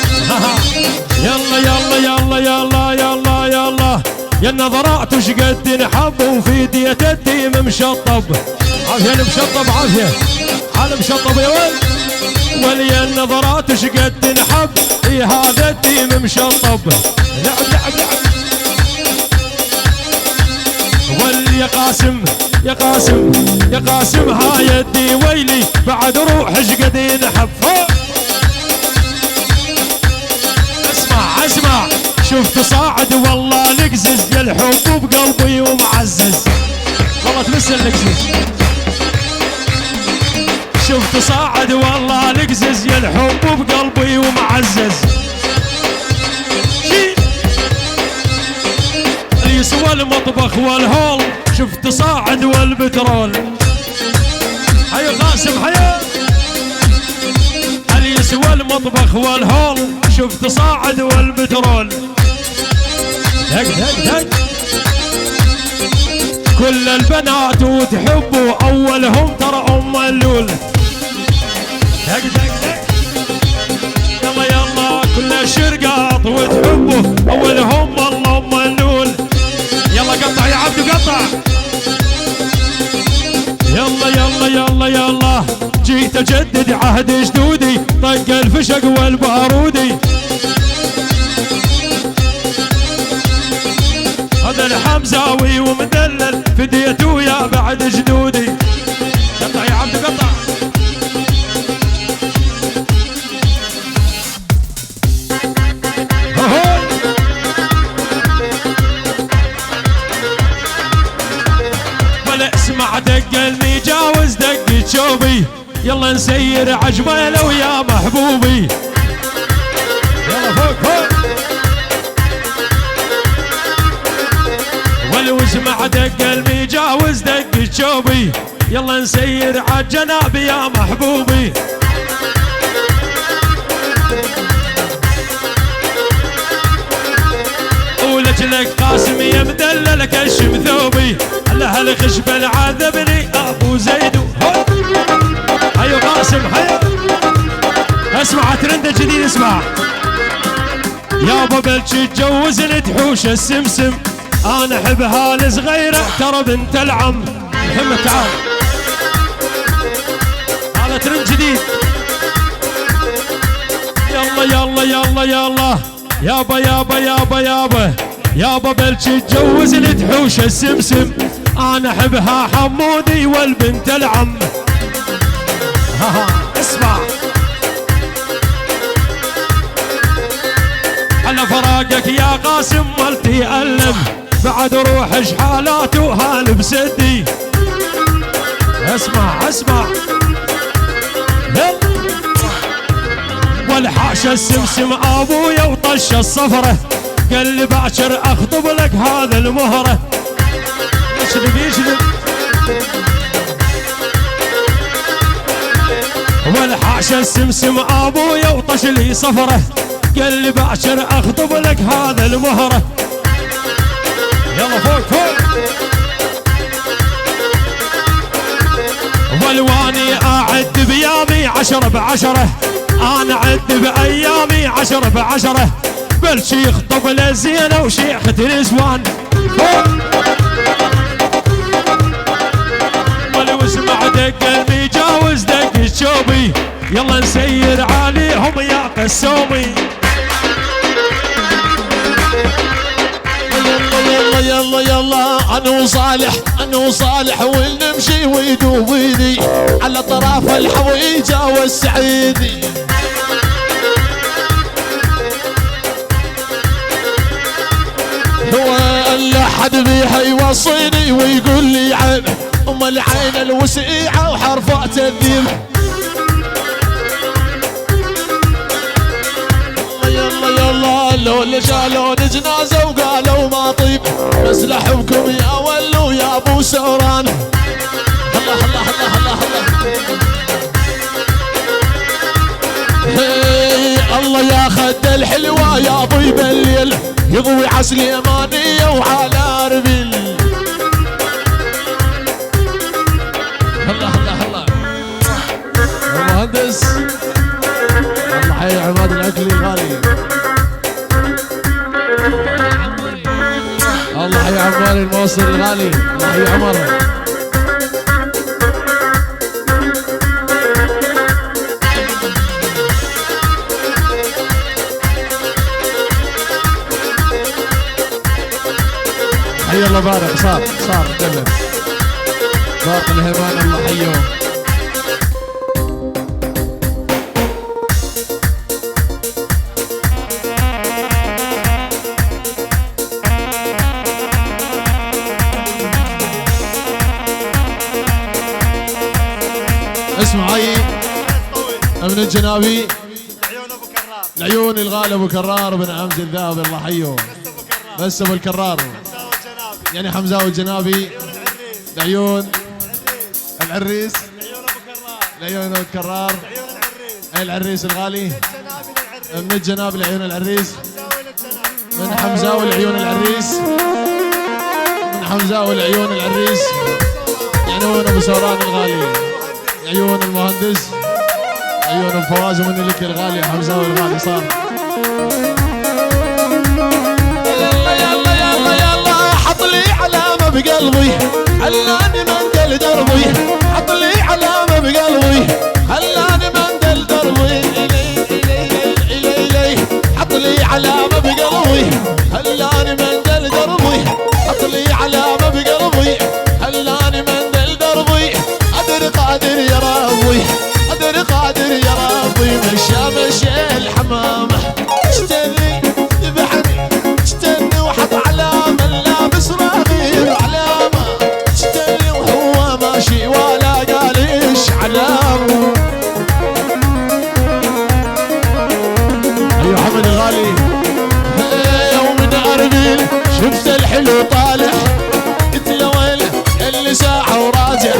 يلا يلا يلا يلا يلا يلا يا النظرات وش قد نحب وفي دية التيم مشطب. عافية المشطب عافية على مشطب يا ولد. ولي النظرات وش قد نحب في هذا التيم مشطب. لعب لعب لعب. ولي يا قاسم يا قاسم يا قاسم ها يدي ويلي بعد روح ايش قد نحب. اسمع اسمع شفت صاعد والله لقزز يا الحب بقلبي ومعزز. والله تمثل لقزز. شفت صاعد والله لقزز يا الحب بقلبي ومعزز. يسوى المطبخ والهول شفت صاعد والبترول. حيا قاسم حيا. اللي يسوى المطبخ والهول شفت صاعد والبترول. دق دق دق. كل البنات وتحبوا اولهم ترى ام اللول. دق دق دق. يلا يلا كل الشرقاط وتحبوا اولهم والله ام اللول. يلا قطع يا عبدو قطع. يلا يلا يلا يلا جيت اجدد عهد جدودي طق الفشق والبارودي. هذا الحمزاوي ومدلل فديته يا بعد جدودي. قطع يا عبدو قطع. اسمع دق المجاوز دق شوبي يلا نسير عجبه لو يا محبوبي. يلا فوق فوق. ولو اسمع دق المجاوز دق شوبي يلا نسير عالجناب يا محبوبي. ولجلك قاسم يا مدلل كشم ثوبي. الاهل خشب العذبني ابو زيد. هيا قاسم هيا. اسمع ترند جديد اسمع. يابا بلش تجوزني تحوش السمسم. انا احبها الصغيره ترى بنت العم. محمد تعال. هذا ترند جديد. يلا يلا يلا يلا يابا يابا يابا يابا يابا بلش تجوزني تحوش السمسم. انا احبها حمودي والبنت العم. اسمع على فراقك يا قاسم مالتي ألم بعد روح اشحالاته هال بسدي. اسمع اسمع والحاش السمسم ابويا وطش الصفره قال لي باكر اخطب لك هذا المهره. يشذب يشذب. والحاش السمسم ابويا وطش لي صفره قال لي باكر اخطب لك هذا المهره. يلا فوق فوق. والواني اعد بيامي 10 ب10 انا اعد بايامي 10 ب10 بلش يخطب لزينه وشيخة الاسوان. ولو اسمع دق المجاوز دق الشوبي يلا نسير عليهم يا قسومي. يلا يلا يلا انا وصالح ونمشي ويدوب ايدي على طرف الحويجه والسعيدي. هو اللي حد بيها يوصيني ويقول لي عيب والعين الوسيعة وحرفات الذيب. يلا يلا لو اللي شالون جنازة وقالوا ما طيب، بس لحبكم يا ولو يا ابو سوران. هلا هلا هلا هلا هلا الله يا خد الحلوة يا طيب الليل، يضوي عسليمانية وعلى اربيل. هلا هلا هلا المهندس الله حي عماد الاكلي الغالي. الله حي عمار الموصل الغالي. الله حي عمر. حي الله بارك. صار دلل باقي الهمان الله حيهم. اسمعي ابن الجنابي عيون ابو كرار، العيون الغالي ابو كرار بن عمز الذهب الله حيه. بس ابو الكرار يعني حمزاوي الجنابي. العيون العريس، العيون ابو كرار، العريس الغالي من الجناب العيون العريس، من حمزاوي العيون العريس، من حمزاوي العيون العريس، يعنون ابو سوران الغالي، عيون المهندس، عيون الفواز من لك الغالي حمزاوي الغالي. صار يلا يلا يلا يلا حط لي علامة بقلبي، خلاني مندل دربي، حط لي علامة بقلبي، خلاني مندل دربي، إلي حط لي علامة بقلبي، خلاني مندل دربي، حط لي علامة بقلبي، خلاني مندل دربي. قادر يا ربي، قادر يا ربي، مشى الحمامة، اشتني ذبحني، اشتني وحط علامة اللابس راغير علامة، اشتني وهو ماشي ولا قال ايش علامة. ايوه حمد الغالي. ومن اربيل شفت الحلو طالع، قلت له وين اللي ساعة وراجع،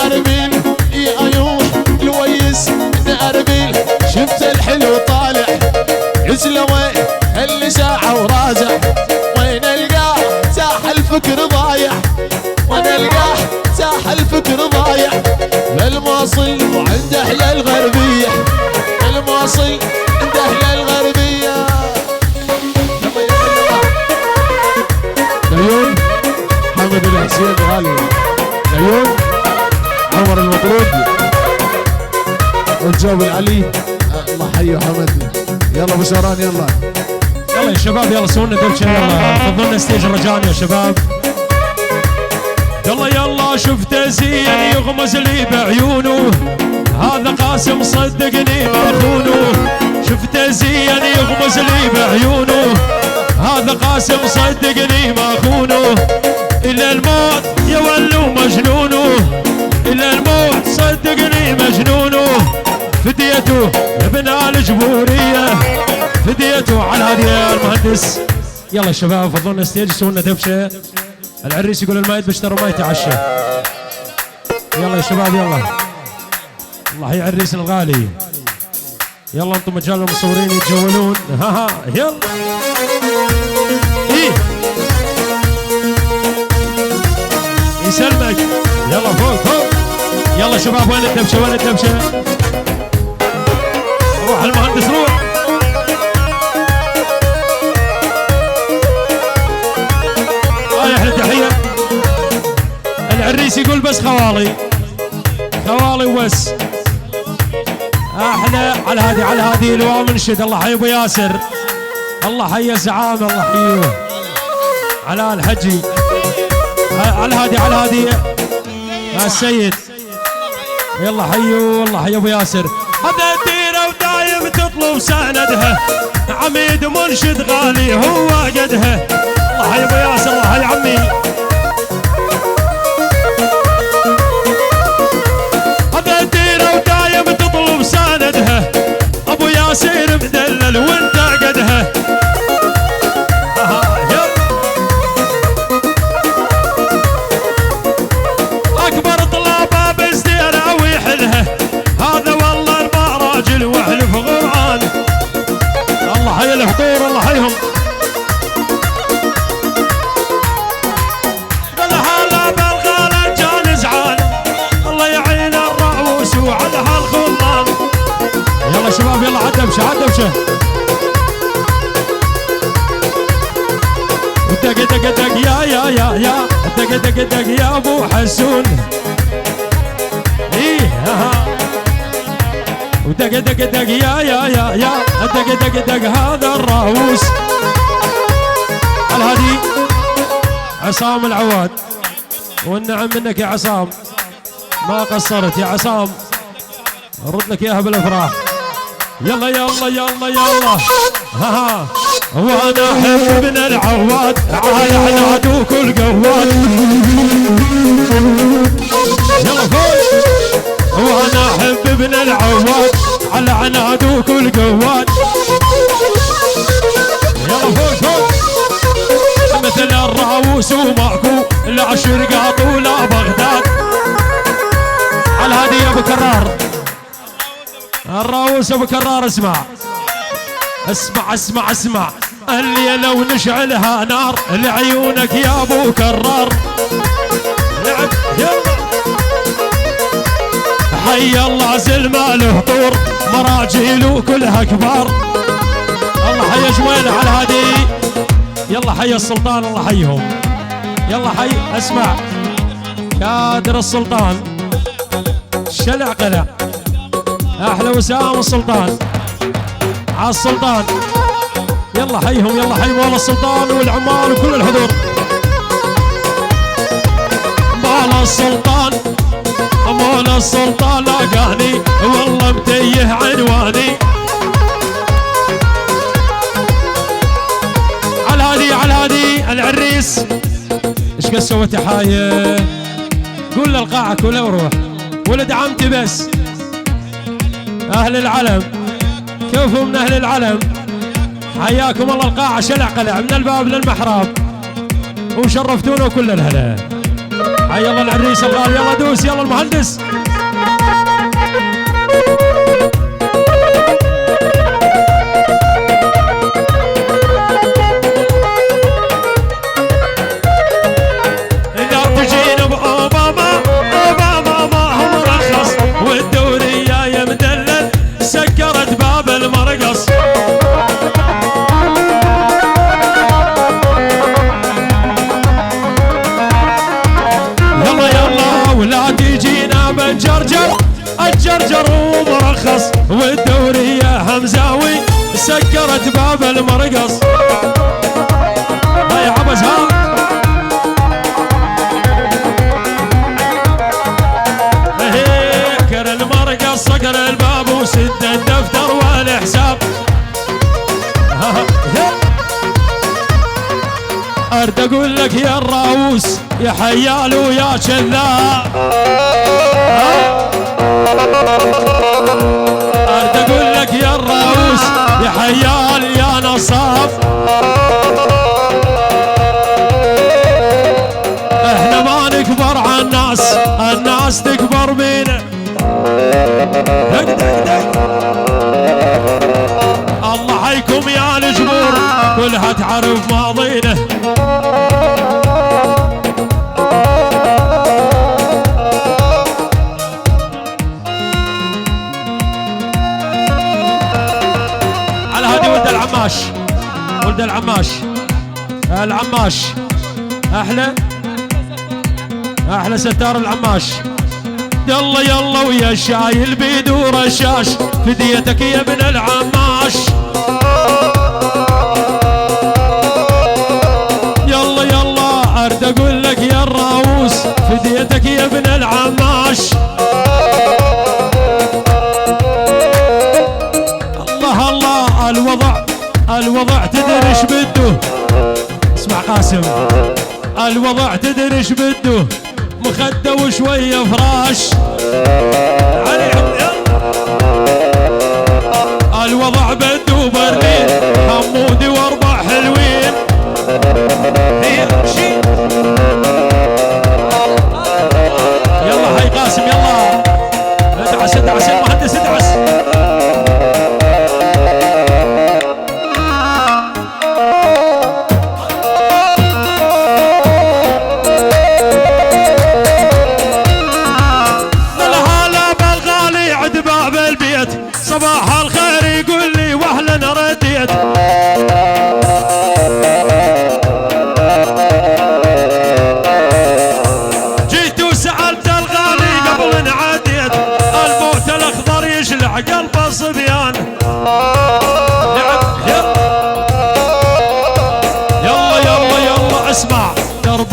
أربيل يا أيوه الويس من أربيل شفت الحلو طالع، يسلى وين اللي ساعة وراجع، وين القاه ساح الفكر ضايع، وين القاه ساح الفكر ضايع، الموصل وعند أهل الغربية، الموصل عند أهل الغربية. عيون حمد الحسين غالي، عيون عمر المطرود والجوب العلي. الله حي حمد. يلا ابو سوران يلا يلا يا شباب، يلا سوونا دبشه، يلا فضلنا ستيج رجعنا يا شباب. يلا يلا شفته زين يغمز لي بعيونه، هذا قاسم صدقني ما خونه، شفته زين يغمز لي بعيونه، هذا قاسم صدقني ما خونه، الى الموت يا ولو مجنونه، الى الموت صدقني مجنونه، فديته يا بنا الجبوريه، فديته على هذه المهندس. يلا يا شباب فضلنا ستيج سوونا دبشه، العريس يقول المايد بشتروا ما يتعشى. يلا يا شباب يلا، الله يا عريس الغالي، يلا انتم مجال المصورين يتجولون. ها يلا ايه يسلمك. يلا فوق يلا شباب، وين الدبشه وين الدبشه؟ روح المهندس روح. احلى تحيه. العريس يقول بس خوالي وبس. احلى على هذه لواء منشد. الله حي ابو ياسر، الله حي الزعامه، الله حيه على الحجي، على هذه يا السيد. يلا حيو، الله حي ابو ياسر. هذا الديره ودايم تطلب سندها، عميد منشد غالي هو قدها. الله حي ابو ياسر، الله حي عمي. العسل وانت قدها. اكبر طلابه بزديره ويحلها، هذا والله الما راجل واحلف غران. الله حي الحضور الله حيهم. بالحاله بالغاله جان زعان، الله يعين الرعوس وعلى هالخلان. يلا شباب يلا عدبشه عدبشه. دق دق دق يا دق دق دق يا ابو حسون. ايه ها ودق دق دق يا دق دق دق هذا الراوس. الهادي عصام العواد، والنعم منك يا عصام، ما قصرت يا عصام، رد لك اياها بالافراح. يلا يلا يلا يلا ها وانا احب ابن العواد على عنادوك القواد. يلا فوق. وانا احب ابن العواد على عنادوك القواد. يلا فوق فوق. مثل الراوس وماكو لا شرقاط ولا بغداد. على هادي يا ابو كرار، الراوس ابو كرار. اسمع اسمع اسمع اسمع. الليلة ونشعلها نار لعيونك يا ابو كرار. لعب يلا. حي الله زلمة الهطور مراجيل وكلها كبار. الله حي جويله على هادي. يلا حي السلطان الله حيهم. يلا حي. اسمع كادر السلطان شلع قلع. احلى وسام السلطان على السلطان. يلا حيهم يلا حي مولا السلطان والعمال وكل الحضور. مولا السلطان مولا السلطان لاقاني والله متيه عنواني. على هادي على هادي العريس. ايش قد سويت يا حايه؟ قول للقاعه كلها وروح. ولد عمتي بس. اهل العلم كيفهم من اهل العلم؟ حياكم الله. القاعه شلع قلع من الباب للمحراب وشرفتونا كل الهلا. حي الله العريس الغالي. يلا دوس يلا المهندس. اذا تجينا باوباما اوباما ما هو مرخص والدوريه يا مدلل سكرت باب المرقص. يلا يلا ولا تجينا بنجرجر الجرجر ومرخص والدوريه همزاوي سكرت باب المرقص. هاي عبس ها. هيكر المرقص صقر الباب وسد الدفتر والحساب. ارد اقول لك يا الراوس يا حيال ويا شذاب. ارد اقول لك يا الراوس يا حيال يا نصاب. احنا ما نكبر على الناس، الناس تكبر بينا. دق دق دق. الله حيكم يا الجمهور كلها تعرف ماضينا. على هادي ولد العماش ولد العماش العماش. احلى ستار العماش. يلا يلا ويا شايل بيدو رشاش فديتك يا ابن العماش. يلا يلا ارد اقول لك يا الراوس فديتك يا ابن العماش. الله الله الوضع تدري ايش بده. اسمع قاسم الوضع تدري ايش بده. مخده وشويه فراش. علي الوضع بده برلين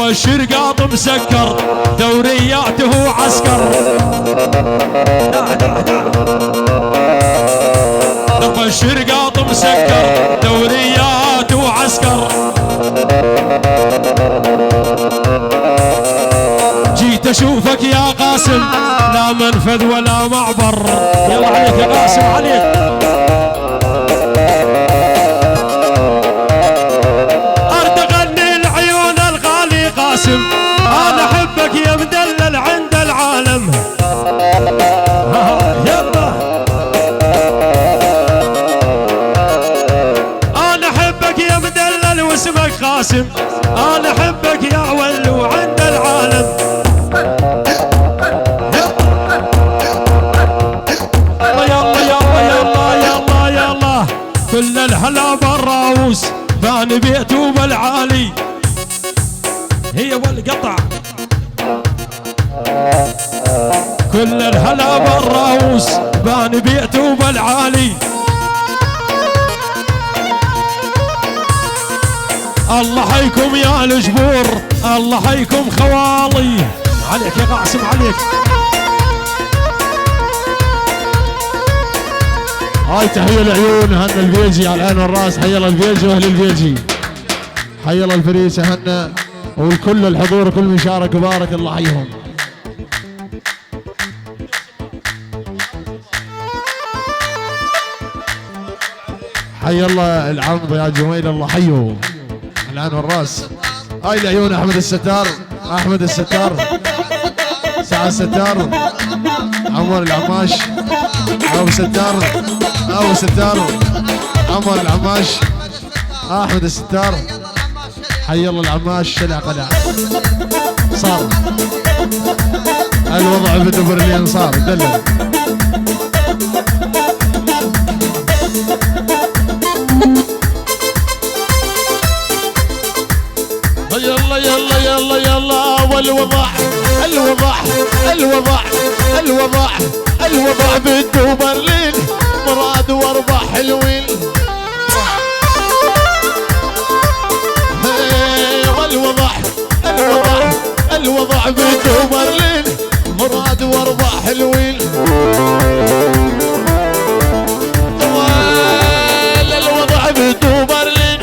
درب الشرقاط مسكر دورياته عسكر درب الشرقاط مسكر دورياته عسكر جيت اشوفك يا قاسم لا منفذ ولا معبر يلا عليك يا قاسم عليك قاسم انا احبك يا مدلل عند العالم يلا انا احبك يا مدلل واسمك قاسم انا احبك يا ولو عند العالم يلا يلا يلا يلا يلا كل الهلا بالراوس بان بيته بالعالي هي والقطع كل الهلا بالراوس بان بيته بالعالي الله حيكم يا الجبور الله حيكم خوالي عليك يا قاسم عليك هاي تحية العيون هنا البيجي على العين والراس حي الله البيجي واهل البيجي حي الله الفريسة هنا والكل الحضور كل من شارك وبارك الله حيهم حي الله العمض يا جميل الله حيه العين والراس هاي العيون احمد الستار احمد الستار سعد الستار عمر العماش ابو ستار ابو ستار عمر العماش احمد الستار حي الله العماش شلع قلع صار الوضع في برلين صار دلل يلا يلا يلا يلا والوضع الوضع الوضع الوضع الوضع بده برلين مراد واربع حلوين والوضع الوضع الوضع بده برلين مراد واربع حلوين الوضع بده برلين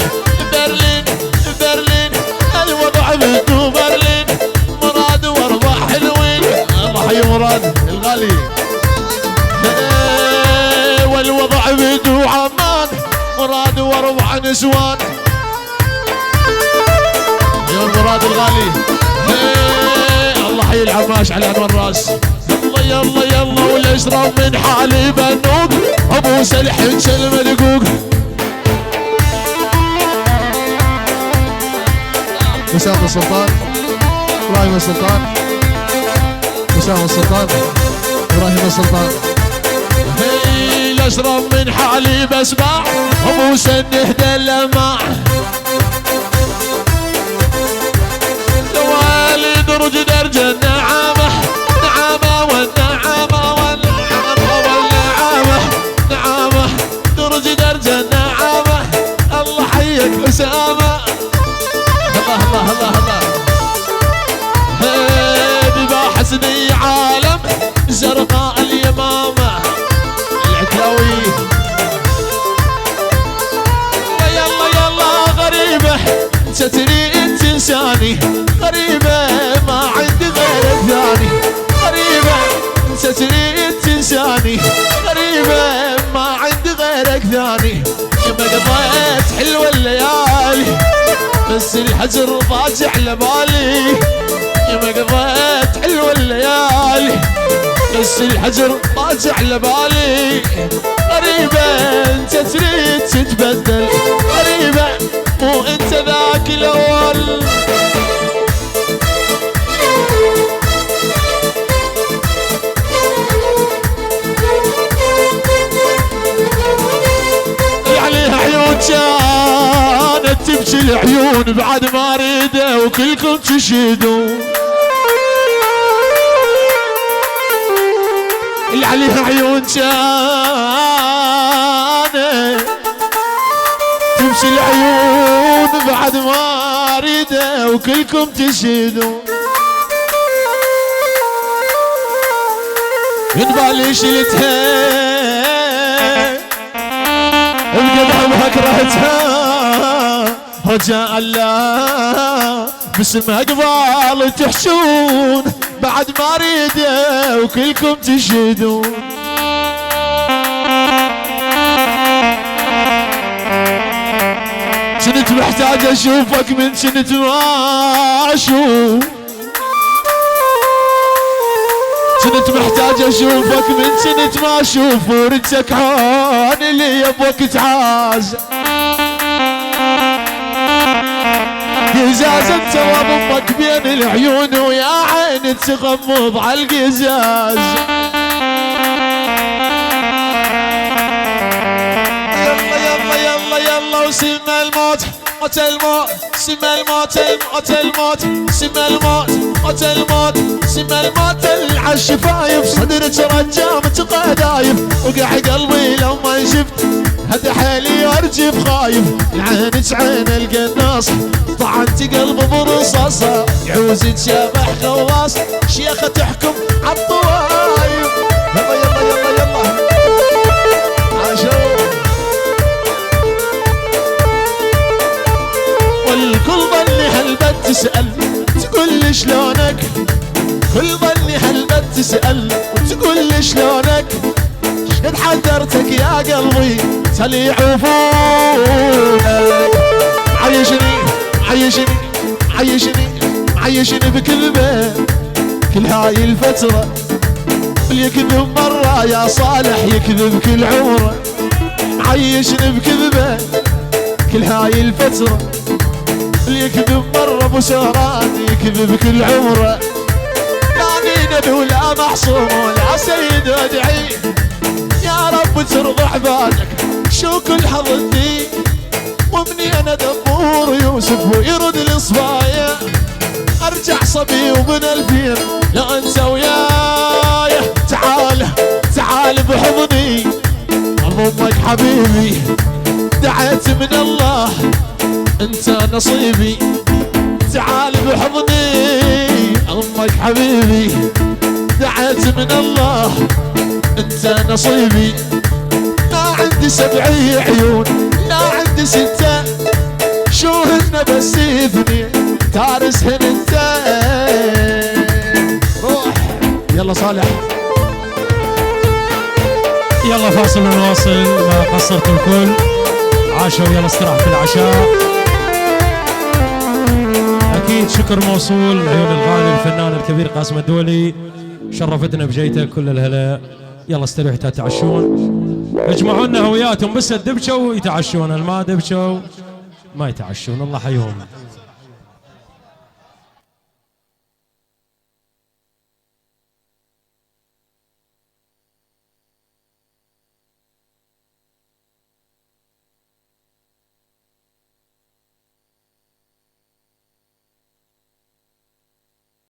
برلين برلين الوضع بده برلين مراد واربع حلوين الله حي مراد الغالي والوضع بده عمان مراد واربع نسوان يا مراد الغالي الله حي العماش على عنوان الراس يلا يلا يلا ولا اشرب من حليب النوق ابو سلح سلم دقوق اسامه السلطان ابراهيم السلطان اسامه السلطان ابراهيم السلطان لا اشرب من حليب اسمع ابو سنه دلمع درج درج النعامة نعامة والنعامة والنعامة والنعامة نعامة درج درج النعامة الله حيك أسامة الله الله الله الله ببا حسني عالم زرقاء اليمامة العكاوي يلا يلا غريبة ستري انت انساني غريبة ما عندي غيرك ثاني غريبة ستري انت انساني غريبة ما عندي غيرك ثاني يما قضيت حلوة الليالي بس الحجر ضاجع لبالي يما قضيت حلوة الليالي بس الحجر ضاجع لبالي غريبة انت تريد تتبدل غريبة مو انت ذاك الاول عليها عيون كانت تبكي العيون بعد ما اريده وكلكم تشهدون اللي عليها عيون كانت تمشي العيون بعد ما ما اريده وكلكم تشهدون. ينبالي شلتها بقلبها كرهتها رجاء الله باسم اقبال تحشون بعد ما اريده وكلكم تشهدون. كنت محتاج اشوفك من كنت ما اشوف، كنت محتاج اشوفك من كنت ما اشوف، ورجك عون اللي يبوك تعاز. قزاز انت وضمك بين العيون ويا عين تغمض على القزاز. يلا يلا يلا يلا وسمى الموت موت الموت، سمى الموت الموت الموت، سمى الموت موت الموت، سمى الموت العالشفايف. صدرك رجامة قذايف وقع قلبي لو ما شفت هد حالي وارجف خايف. العينك عين القناص طعنت قلب برصاصة، يعوزك شبح غواص شيخة تحكم عالطوايف. يلا يلا يلا يلا عاشور. والكل ظني هالبد تسأل تقول لي شلونك، كل ظني هالبد تسأل وتقول لي شلونك. شقد حذرتك يا قلبي تلي عفونك. عيشني عيشني عيشني عيشني بكذبة كل هاي الفترة، اللي يكذب مرة يا صالح يكذب كل عمره. عيشني بكذبة كل هاي الفترة، اللي يكذب مرة ابو سهران يكذب كل عمره. لا نينا ولا محصوم ولا سيد ادعي يا رب ترضى عبادك شو كل حظتي. ومني انا دبور يوسف ويرد الصبايا، ارجع صبي وبن الفير لا انت وياي. تعال تعال بحضني امك حبيبي، دعيت من الله انت نصيبي. تعال بحضني امك حبيبي، دعيت من الله انت نصيبي. ما عندي 7 عيون لا عندي 6، شو هن بس 2 تارسهن انت. روح يلا صالح. يلا فاصل ونواصل، ما قصرت الكل. عاشوا يلا استراحة في العشاء. اكيد شكر موصول عيون الغالي الفنان الكبير قاسم الدولي، شرفتنا بجيته كل الهلا. يلا استريحوا تتعشون، اجمعوا لنا هوياتهم بس الدبشوا يتعشون، الما دبشوا ما يتعشون. الله حيهم.